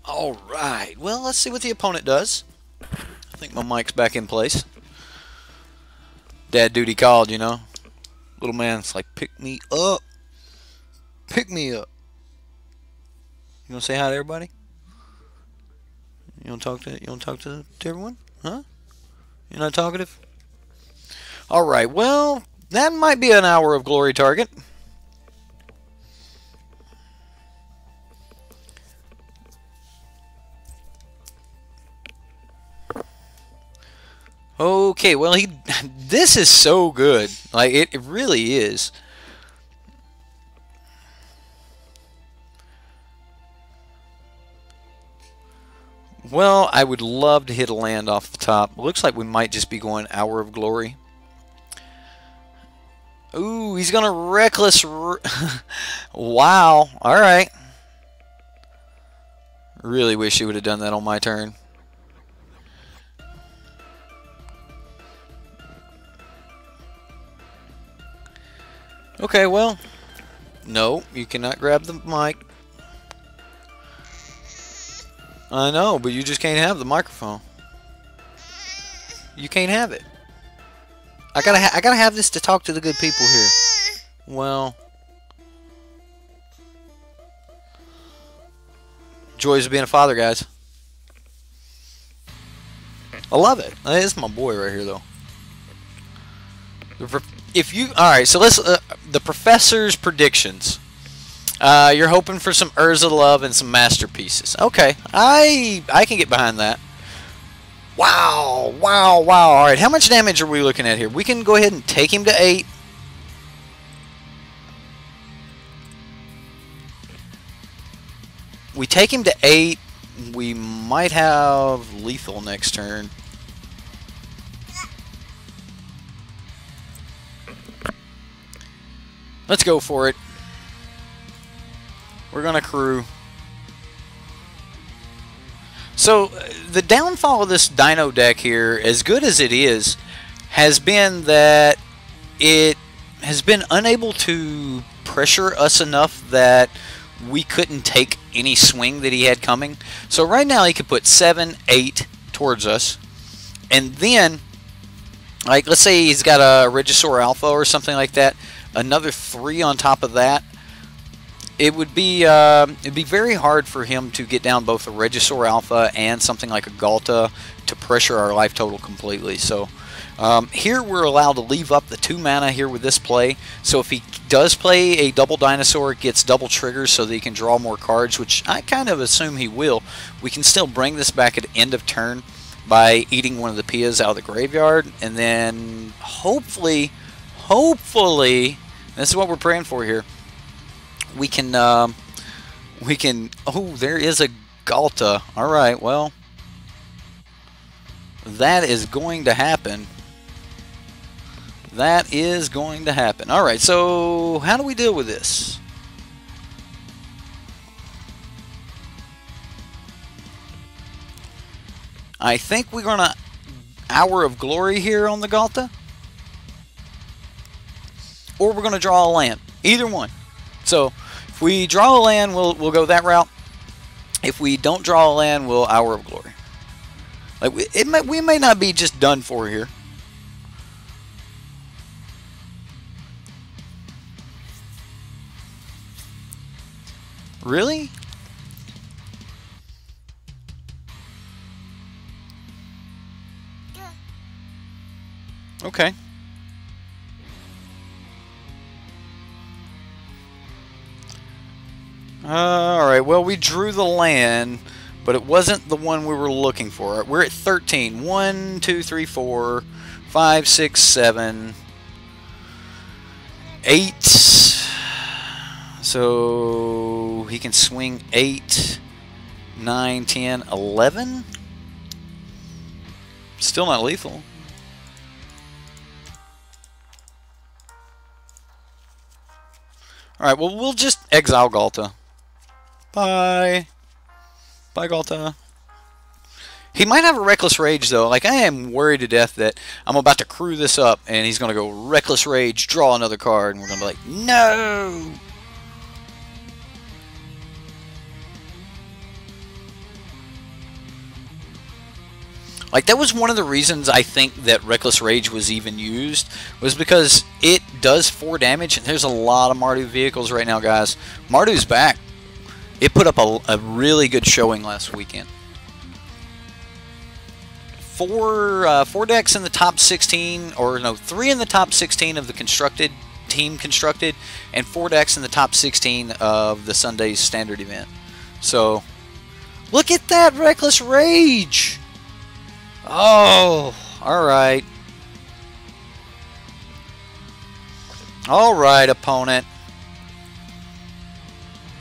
Alright, well, let's see what the opponent does. I think my mic's back in place. Dad duty called, you know. Little man's like, pick me up. Pick me up. You gonna say hi to everybody? You wanna talk to everyone? Huh? You're not talkative? Alright, well, that might be an hour of glory target. Okay, well, this is so good. Like, it really is. Well, I would love to hit a land off the top. Looks like we might just be going Hour of Glory. Ooh, he's going to Reckless. Wow. All right. Really wish he would have done that on my turn. Okay, well, no, you cannot grab the mic. I know, but you just can't have the microphone. You can't have it. I gotta have this to talk to the good people here. Well, joys of being a father, guys. I love it. This is my boy right here, though. If you alright, so let's the professor's predictions. You're hoping for some Urza Love and some masterpieces. Okay, I can get behind that. Wow, wow, wow. All right, how much damage are we looking at here? We can go ahead and take him to 8. We take him to 8. We might have lethal next turn. Let's go for it. We're going to crew. So, the downfall of this Dino deck here, as good as it is, has been that it has been unable to pressure us enough that we couldn't take any swing that he had coming. So right now he could put 7, 8 towards us. And then, like, let's say he's got a Regisaur Alpha or something like that. Another 3 on top of that. It'd be very hard for him to get down both a Regisaur Alpha and something like a Galta to pressure our life total completely. So here we're allowed to leave up the 2 mana here with this play. So if he does play a double dinosaur, it gets double triggers so that he can draw more cards, which I kind of assume he will. We can still bring this back at end of turn by eating one of the Pias out of the graveyard, and then hopefully, this is what we're praying for here. We can, oh, there is a Galta. Alright, well, that is going to happen. That is going to happen. Alright, so how do we deal with this? I think we're going to Hour of Glory here on the Galta. Or we're going to draw a land. Either one. So, if we draw a land, we'll go that route. If we don't draw a land, we'll Hour of Glory. Like we may not be just done for here. Really? Okay. Alright, well, we drew the land, but it wasn't the one we were looking for. We're at 13. 1, 2, 3, 4, 5, 6, 7, 8. So he can swing 8, 9, 10, 11. Still not lethal. Alright, well, we'll just exile Galta. Bye. Bye, Galta. He might have a Reckless Rage, though. Like, I am worried to death that I'm about to crew this up, and he's going to go Reckless Rage, draw another card, and we're going to be like, no! Like, that was one of the reasons I think that Reckless Rage was even used, was because it does 4 damage, and there's a lot of Mardu vehicles right now, guys. Mardu's back. It put up a really good showing last weekend. 4 decks in the top 16, or no, 3 in the top 16 of the constructed, team constructed, and 4 decks in the top 16 of the Sunday's standard event. So, look at that Reckless Rage! Oh, alright. Alright, opponent.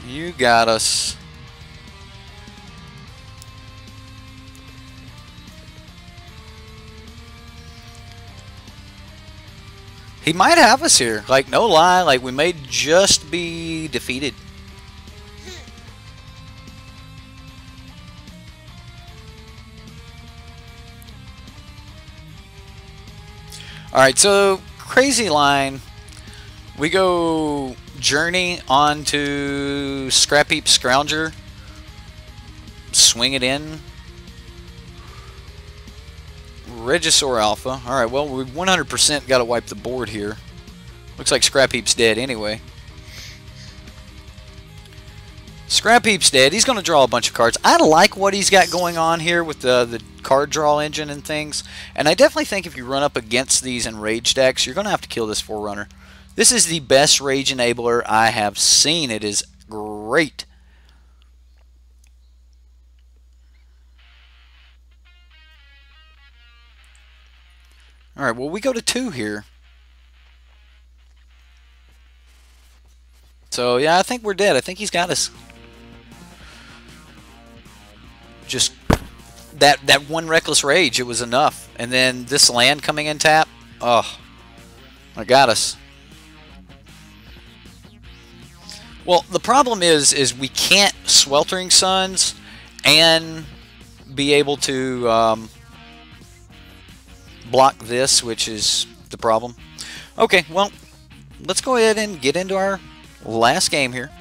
You got us. He might have us here. Like, no lie. Like, we may just be defeated. Alright, so crazy line. We go Journey onto Scrap Heap Scrounger. Swing it in. Regisaur Alpha. Alright, well, we 100% got to wipe the board here. Looks like Scrap Heap's dead anyway. Scrap Heap's dead. He's going to draw a bunch of cards. I like what he's got going on here with the card draw engine and things. And I definitely think if you run up against these in Rage decks, you're going to have to kill this Forerunner. This is the best Rage Enabler I have seen. It is great. Alright, well, we go to 2 here. So, yeah, I think we're dead. I think he's got us. Just that one Reckless Rage, it was enough. And then this land coming in tap, oh, I got us. Well, the problem is we can't Sweltering Suns and be able to block this, which is the problem. Okay, well, let's go ahead and get into our last game here.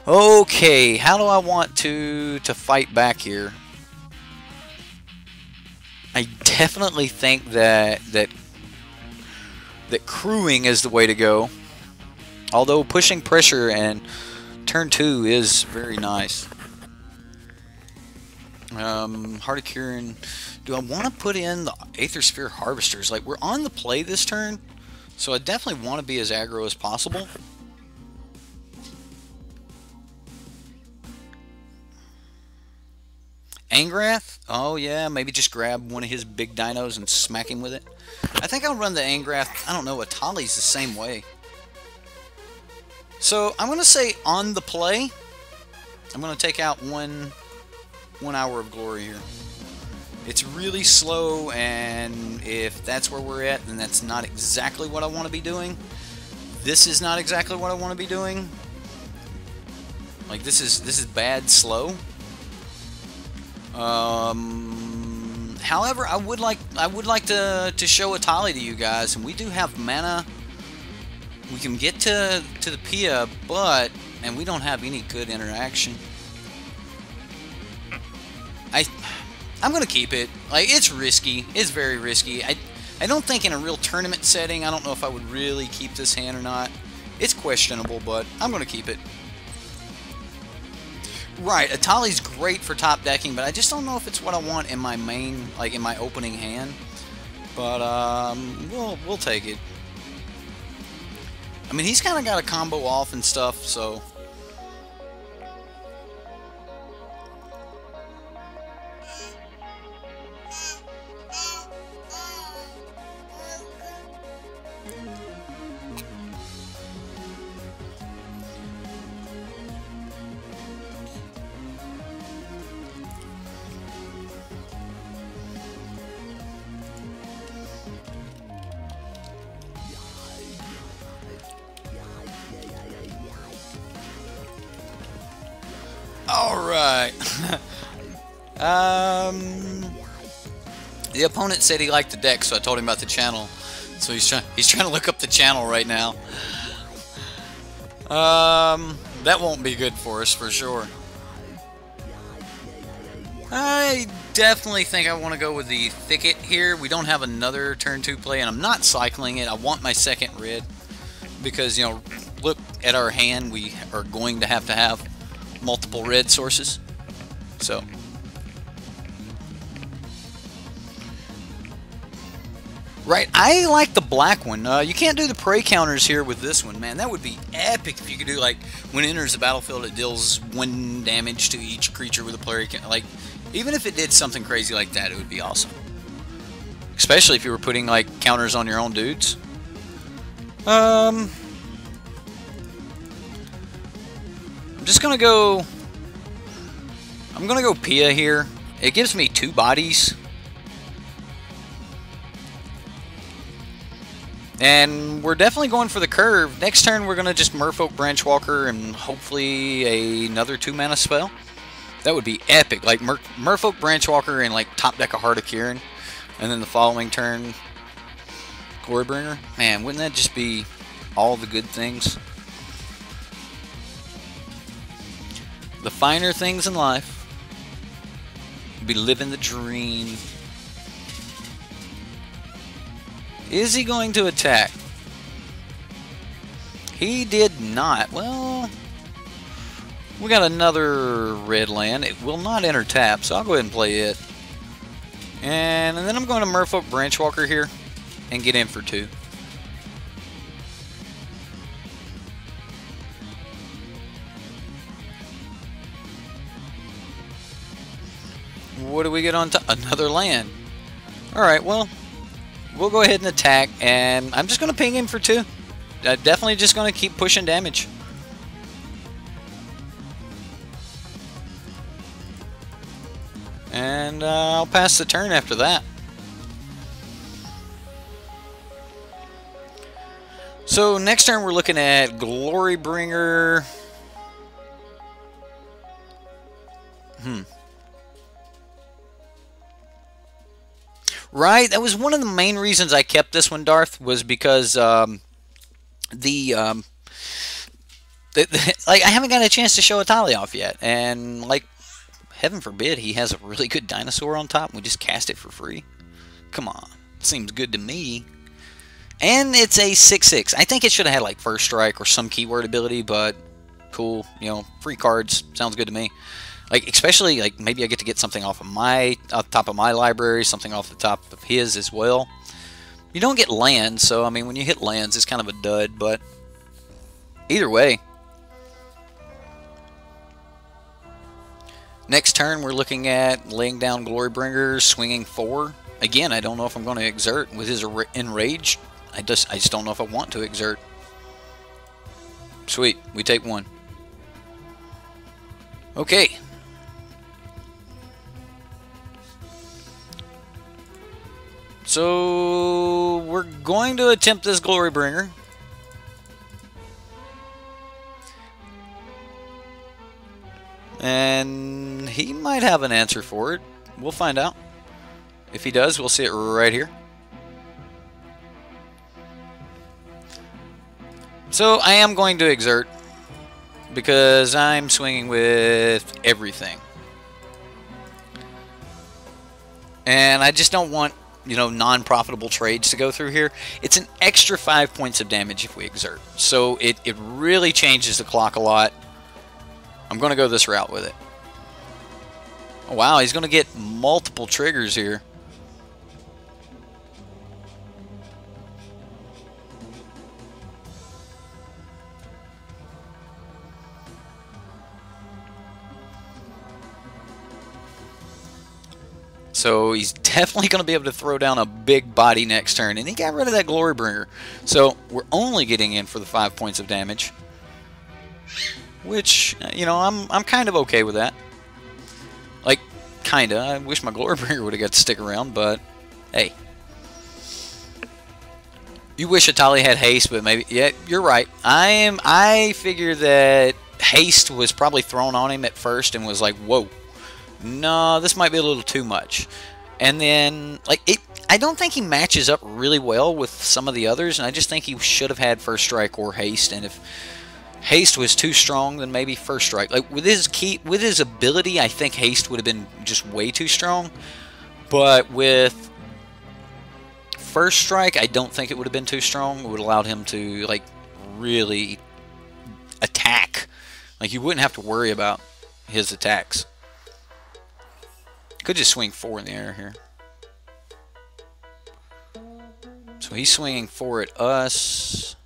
Okay, how do I want to fight back here? I definitely think that crewing is the way to go. Although pushing pressure and turn 2 is very nice. Heart of Curing. Do I want to put in the Aether Sphere Harvesters? Like, we're on the play this turn, so I definitely want to be as aggro as possible. Angrath? Oh yeah, maybe just grab one of his big dinos and smack him with it. I think I'll run the Angrath. I don't know, Atali's the same way. So I'm going to say on the play, I'm going to take out one hour of glory here. It's really slow, and if that's where we're at, then that's not exactly what I want to be doing. This is not exactly what I want to be doing. Like, this is bad slow. However, I would like to show a tally to you guys, and we do have mana. We can get to the Pia, and we don't have any good interaction. I'm gonna keep it. Like, it's risky. It's very risky. I don't think in a real tournament setting, I don't know if I would really keep this hand or not. It's questionable, but I'm gonna keep it. Right, Atali's great for top decking, but I just don't know if it's what I want in my main, like in my opening hand. But we'll take it. I mean, he's kind of got a combo off and stuff, so. Alright. The opponent said he liked the deck, so I told him about the channel. So he's trying to look up the channel right now. That won't be good for us for sure. I definitely think I want to go with the Thicket here. We don't have another turn 2 play, and I'm not cycling it. I want my second red because, you know, look at our hand. We are going to have multiple red sources. So right, I like the black one. You can't do the prey counters here with this one, man. That would be epic if you could do, like, when it enters the battlefield, it deals 1 damage to each creature with a player. Like, even if it did something crazy like that, it would be awesome. Especially if you were putting, like, counters on your own dudes. I'm just gonna go. I'm gonna go Pia here. It gives me 2 bodies. And we're definitely going for the curve. Next turn, we're going to just Merfolk Branchwalker and hopefully another 2-mana spell. That would be epic. Like, Merfolk Branchwalker and, like, top deck a Heart of Kieran. And then the following turn, Glorybringer. Man, wouldn't that just be all the good things? The finer things in life. Be living the dream. Is he going to attack? He did not. Well, we got another red land. It will not enter tap, so I'll go ahead and play it. And then I'm going to Merfolk Branchwalker here and get in for 2. What do we get on top? Another land. Alright, well, we'll go ahead and attack, and I'm just going to ping him for 2. Definitely just going to keep pushing damage. And I'll pass the turn after that. So next turn we're looking at Glorybringer. Right, that was one of the main reasons I kept this one, Darth, was because like, I haven't got a chance to show Atali off yet, and like, heaven forbid he has a really good dinosaur on top and we just cast it for free. Come on, seems good to me. And it's a 6/6. I think it should have had like First Strike or some keyword ability, but cool, you know, free cards sounds good to me. Like, especially, like, maybe I get to get something off the top of my library, something off the top of his as well. You don't get lands, so, I mean, when you hit lands, it's kind of a dud, but either way. Next turn, we're looking at laying down Glorybringer, swinging 4. Again, I don't know if I'm going to exert with his Enraged. I just don't know if I want to exert. Sweet, we take 1. Okay. So we're going to attempt this Glorybringer. And he might have an answer for it. We'll find out. If he does, we'll see it right here. So I am going to exert because I'm swinging with everything. And I just don't want, you know, non-profitable trades to go through here. It's an extra 5 points of damage if we exert. So it really changes the clock a lot. I'm going to go this route with it. Oh, wow, he's going to get multiple triggers here. So he's definitely going to be able to throw down a big body next turn. And he got rid of that Glorybringer. So we're only getting in for the 5 points of damage. Which, you know, I'm kind of okay with that. Like, kinda. I wish my Glorybringer would have got to stick around, but hey. You wish Atali had haste, but maybe, yeah, you're right. I figure that haste was probably thrown on him at first and was like, whoa, no, this might be a little too much. And then, like, I don't think he matches up really well with some of the others, and I just think he should have had first strike or haste, and if haste was too strong, then maybe first strike. Like with his ability, I think haste would have been just way too strong. But with first strike, I don't think it would have been too strong. It would have allowed him to like really attack. Like you wouldn't have to worry about his attacks. Could just swing 4 in the air here. So he's swinging 4 at us.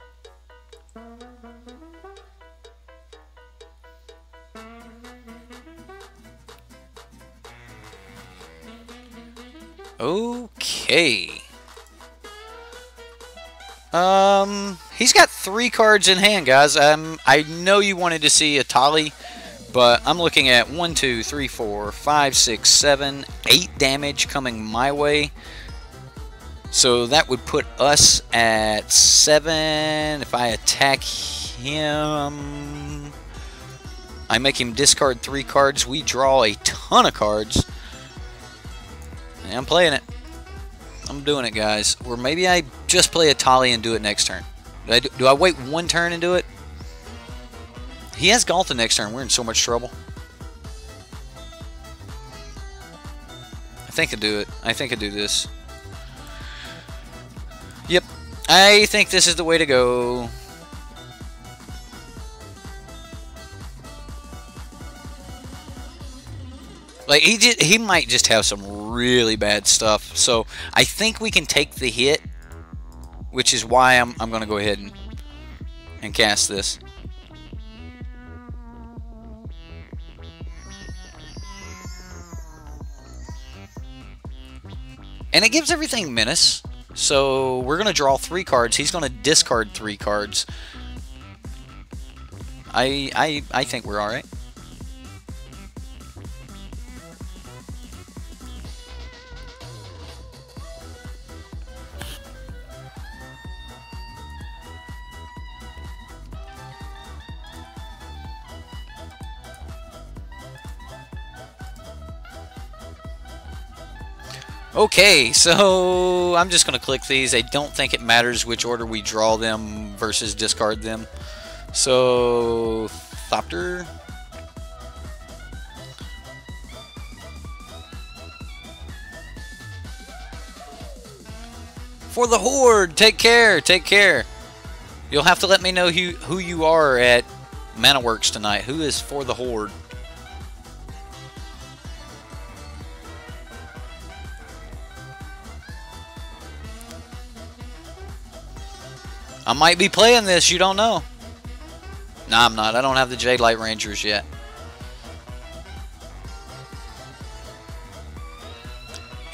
Okay. He's got 3 cards in hand, guys. I know you wanted to see Atali, but I'm looking at 1, 2, 3, 4, 5, 6, 7, 8 damage coming my way. So that would put us at 7. If I attack him, I make him discard 3 cards. We draw a ton of cards. And I'm playing it. I'm doing it, guys. Or maybe I just play Atali and do it next turn. Do I wait 1 turn and do it? He has Galta next turn. We're in so much trouble. I think I do it. I think I do this. Yep. I think this is the way to go. Like he might just have some really bad stuff. So I think we can take the hit, which is why I'm going to go ahead and cast this. And it gives everything menace. So we're going to draw 3 cards. He's going to discard 3 cards. I think we're all right. Okay, so I'm just going to click these. I don't think it matters which order we draw them versus discard them. So, Thopter. For the Horde, take care, take care. You'll have to let me know who you are at Mana Works tonight. Who is for the Horde? I might be playing this, you don't know. Nah, I'm not. I don't have the Jade Light Rangers yet.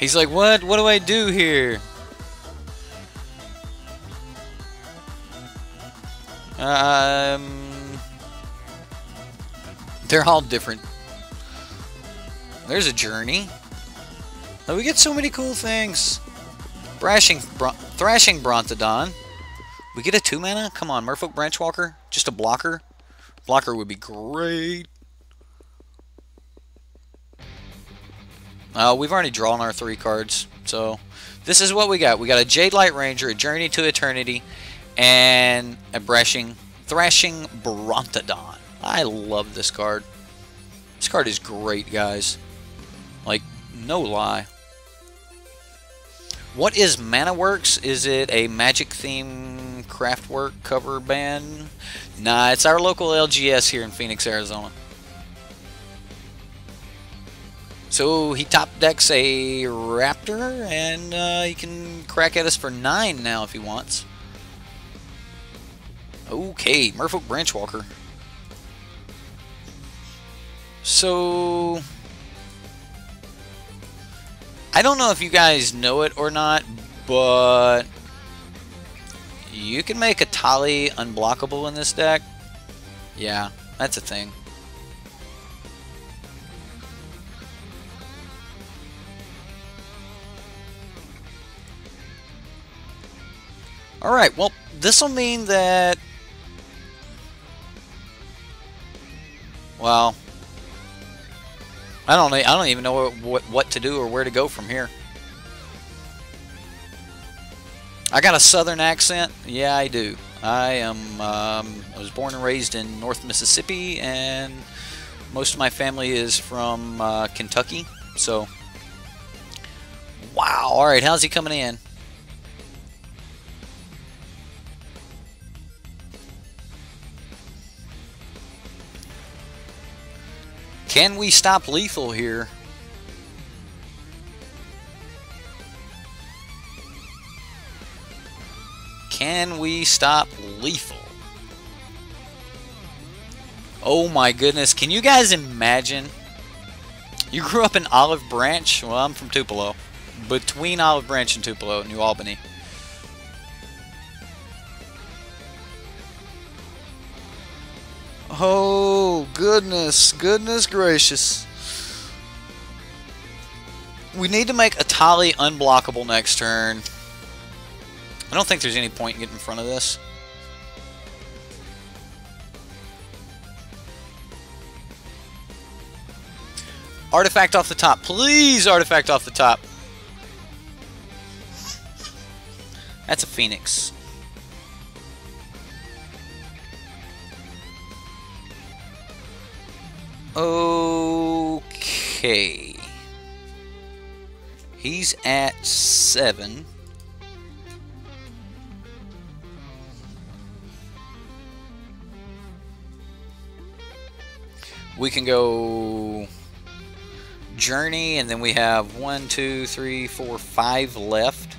He's like, what? What do I do here? They're all different There's a Journey. Oh, we get so many cool things. Thrashing Brontodon. We get a 2-mana? Come on, Merfolk Branchwalker. Just a blocker. Blocker would be great. We've already drawn our 3 cards. So, this is what we got. We got a Jade Light Ranger, a Journey to Eternity, and a Thrashing Brontodon. I love this card. This card is great, guys. Like, no lie. What is Mana Works? Is it a Magic theme Craftwork cover band? Nah, it's our local LGS here in Phoenix, Arizona. So he top decks a Raptor, and he can crack at us for 9 now if he wants. Okay, Merfolk Branchwalker. So I don't know if you guys know it or not, but you can make a Tali unblockable in this deck. Yeah, that's a thing. Alright, well, this will mean that... Well, I don't even know what to do or where to go from here. I got a southern accent. Yeah, I do. I was born and raised in North Mississippi, and most of my family is from Kentucky. So, wow. All right, how's he coming in? Can we stop lethal here? Can we stop lethal? Oh my goodness. Can you guys imagine? You grew up in Olive Branch? Well, I'm from Tupelo. Between Olive Branch and Tupelo, New Albany. Oh, goodness gracious. We need to make a Tali unblockable next turn. I don't think there's any point in getting in front of this. Artifact off the top. Please, artifact off the top. That's a Phoenix. Okay. He's at 7. We can go Journey, and then we have 1, 2, 3, 4, 5 left.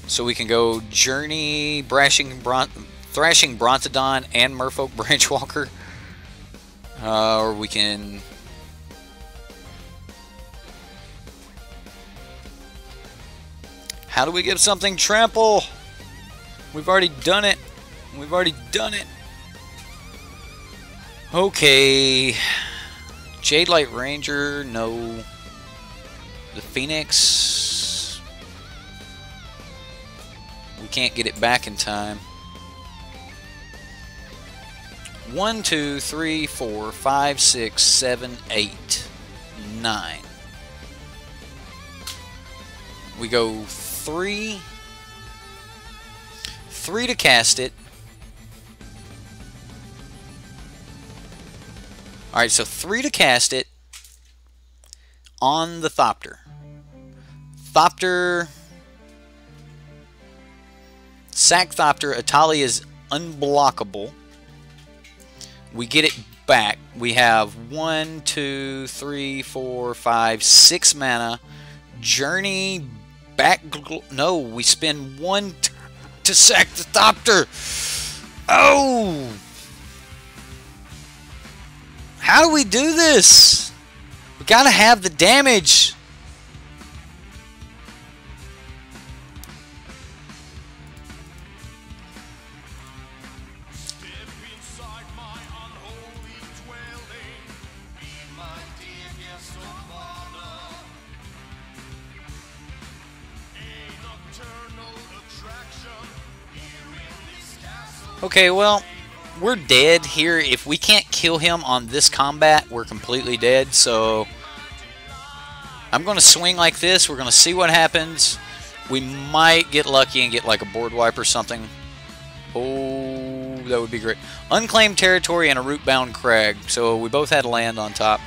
So we can go Journey, Thrashing Brontodon, and Merfolk Branchwalker. Or we can... How do we give something trample? We've already done it. We've already done it. Okay. Jade Light Ranger, no. The Phoenix. We can't get it back in time. 1, 2, 3, 4, 5, 6, 7, 8, 9. We go 3 to cast it. Alright, so 3 to cast it on the Thopter. Thopter. Sack Thopter. Atali is unblockable. We get it back. We have 1, 2, 3, 4, 5, 6 mana. Journey back. No, we spend 1 to sack the Thopter. Oh! How do we do this? We gotta have the damage. Okay, well, we're dead here. If we can't kill him on this combat, we're completely dead. So I'm going to swing like this. We're going to see what happens. We might get lucky and get like a board wipe or something. Oh, that would be great. Unclaimed territory and a root-bound crag. So we both had land on top.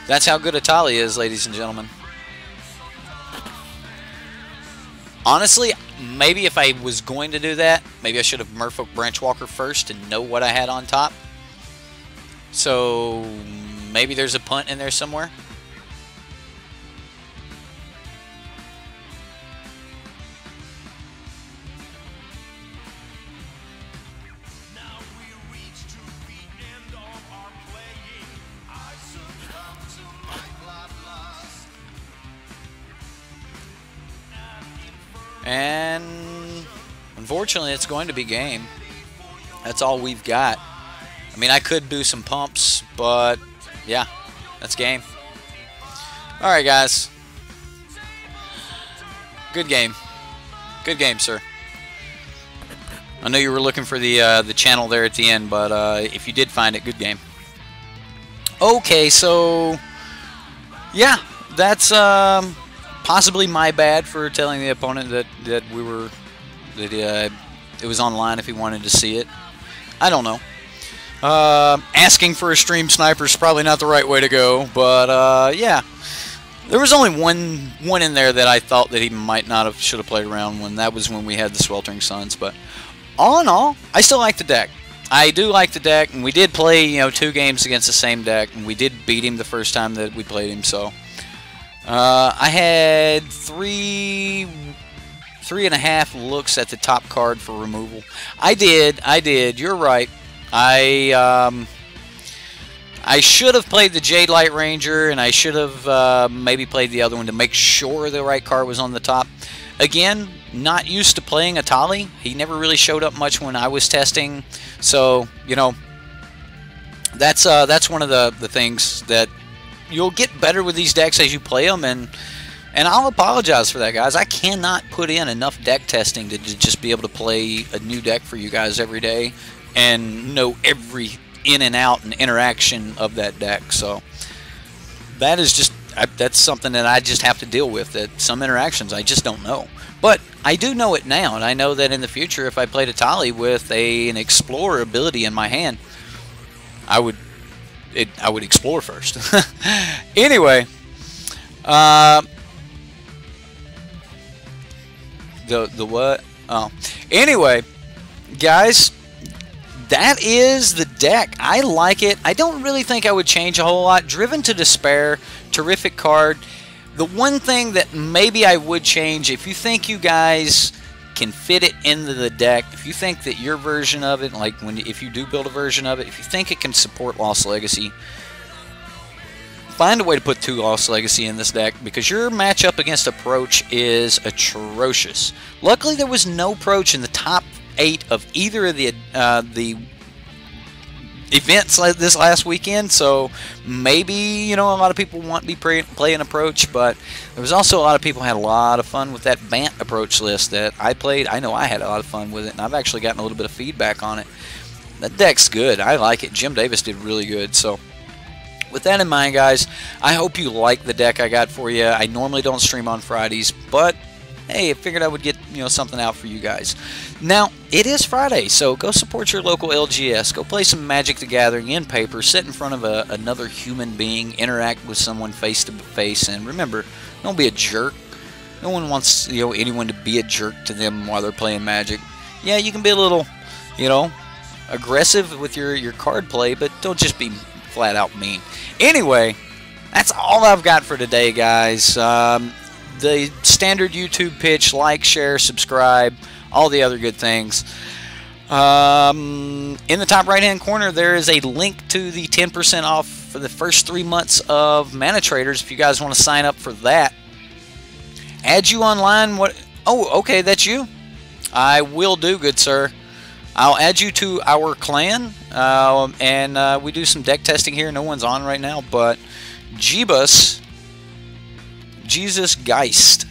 That's how good a tally is, ladies and gentlemen. Honestly, maybe if I was going to do that, maybe I should have Merfolk Branchwalker first and know what I had on top. So maybe there's a punt in there somewhere. And unfortunately, it's going to be game. That's all we've got. I mean, I could do some pumps, but yeah, that's game. All right, guys. Good game. Good game, sir. I know you were looking for the channel there at the end, but if you did find it, good game. Okay, so yeah, that's possibly my bad for telling the opponent that it was online if he wanted to see it. I don't know. Asking for a stream sniper is probably not the right way to go, but yeah, there was only one in there that I thought that he might not have should have played around when. That was when we had the Sweltering Suns. But all in all, I still like the deck. I do like the deck, and we did play 2 games against the same deck, and we did beat him the first time that we played him. So I had 3.5 looks at the top card for removal. I did. You're right. I should have played the Jade Light Ranger, and I should have maybe played the other one to make sure the right card was on the top. Again, not used to playing Atali. He never really showed up much when I was testing. So, that's one of the things that you'll get better with these decks as you play them, and I'll apologize for that, guys. I cannot put in enough deck testing to just be able to play a new deck for you guys every day and know every in and out and interaction of that deck. So that is just that's something that I just have to deal with, that some interactions I just don't know. But I do know it now, and I know that in the future if I played Atali with an Explorer ability in my hand, I would explore first. Anyway, the what? Oh, anyway, guys, that is the deck. I like it. I don't really think I would change a whole lot. Driven to Despair, terrific card. The one thing that maybe I would change, if you think you guys can fit it into the deck, if you think that your version of it, like if you do build a version of it, if you think it can support Lost Legacy, find a way to put 2 Lost Legacy in this deck, because your matchup against Approach is atrocious. Luckily, there was no Approach in the top 8 of either of the events like this last weekend, so maybe a lot of people want to be playing Approach, but there was also a lot of people had a lot of fun with that Bant Approach list that I played. I know I had a lot of fun with it, and I've actually gotten a little bit of feedback on it. That deck's good. I like it. Jim Davis did really good. So with that in mind, guys, I hope you like the deck I got for you. I normally don't stream on Fridays, but hey, I figured I would get something out for you guys. Now, it is Friday, so go support your local LGS. Go play some Magic the Gathering in paper, sit in front of another human being, interact with someone face to face, and remember, don't be a jerk. No one wants anyone to be a jerk to them while they're playing Magic. Yeah, you can be a little, aggressive with your card play, but don't just be flat out mean. Anyway, that's all I've got for today, guys. The standard YouTube pitch: like, share, subscribe, all the other good things. In the top right hand corner there is a link to the 10% off for the first 3 months of Manatraders if you guys want to sign up for that. Add you online. What? Oh, okay, that's you. I will do, good sir. I'll add you to our clan, and we do some deck testing here. No one's on right now, but Jesus Geist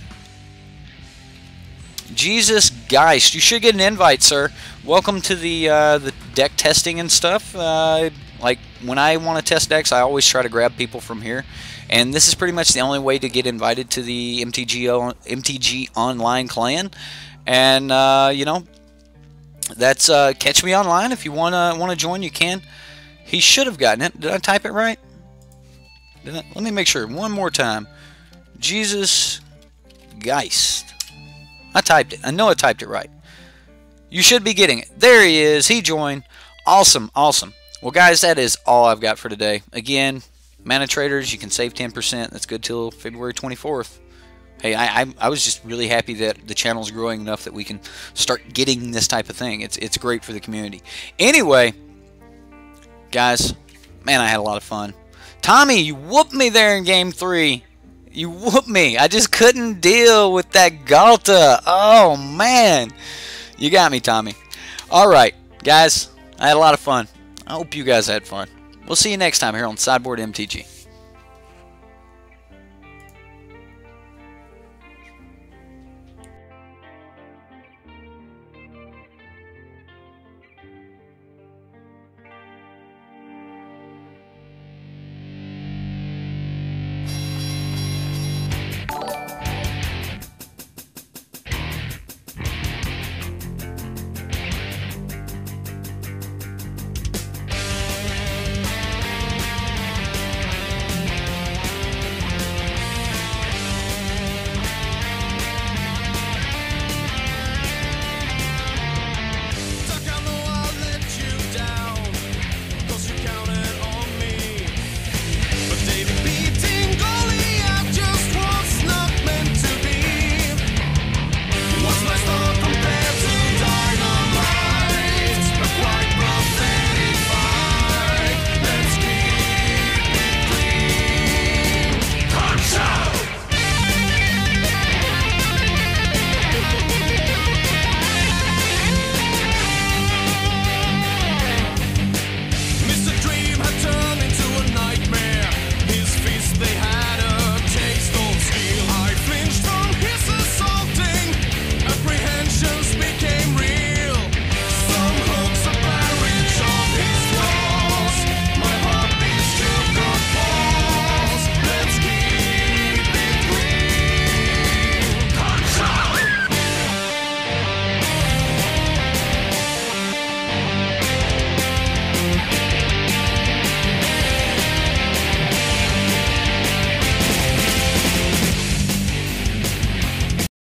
Jesus Geist, you should get an invite, sir. Welcome to the deck testing and stuff. Like, when I want to test decks, I always try to grab people from here. And this is pretty much the only way to get invited to the MTG Online clan. And, you know, that's catch me online. If you wanna join, you can. He should have gotten it. Did I type it right? Let me make sure. One more time. Jesus Geist. I typed it. I know I typed it right. You should be getting it. There he is. He joined. Awesome. Awesome. Well, guys, that is all I've got for today. Again, Manatraders, you can save 10%. That's good till February 24th. Hey, I was just really happy that the channel's growing enough that we can start getting this type of thing. It's great for the community. Anyway, guys, man, I had a lot of fun. Tommy, you whooped me there in Game 3. You whooped me. I just couldn't deal with that Galta. Oh, man. You got me, Tommy. All right, guys, I had a lot of fun. I hope you guys had fun. We'll see you next time here on Sideboard MTG.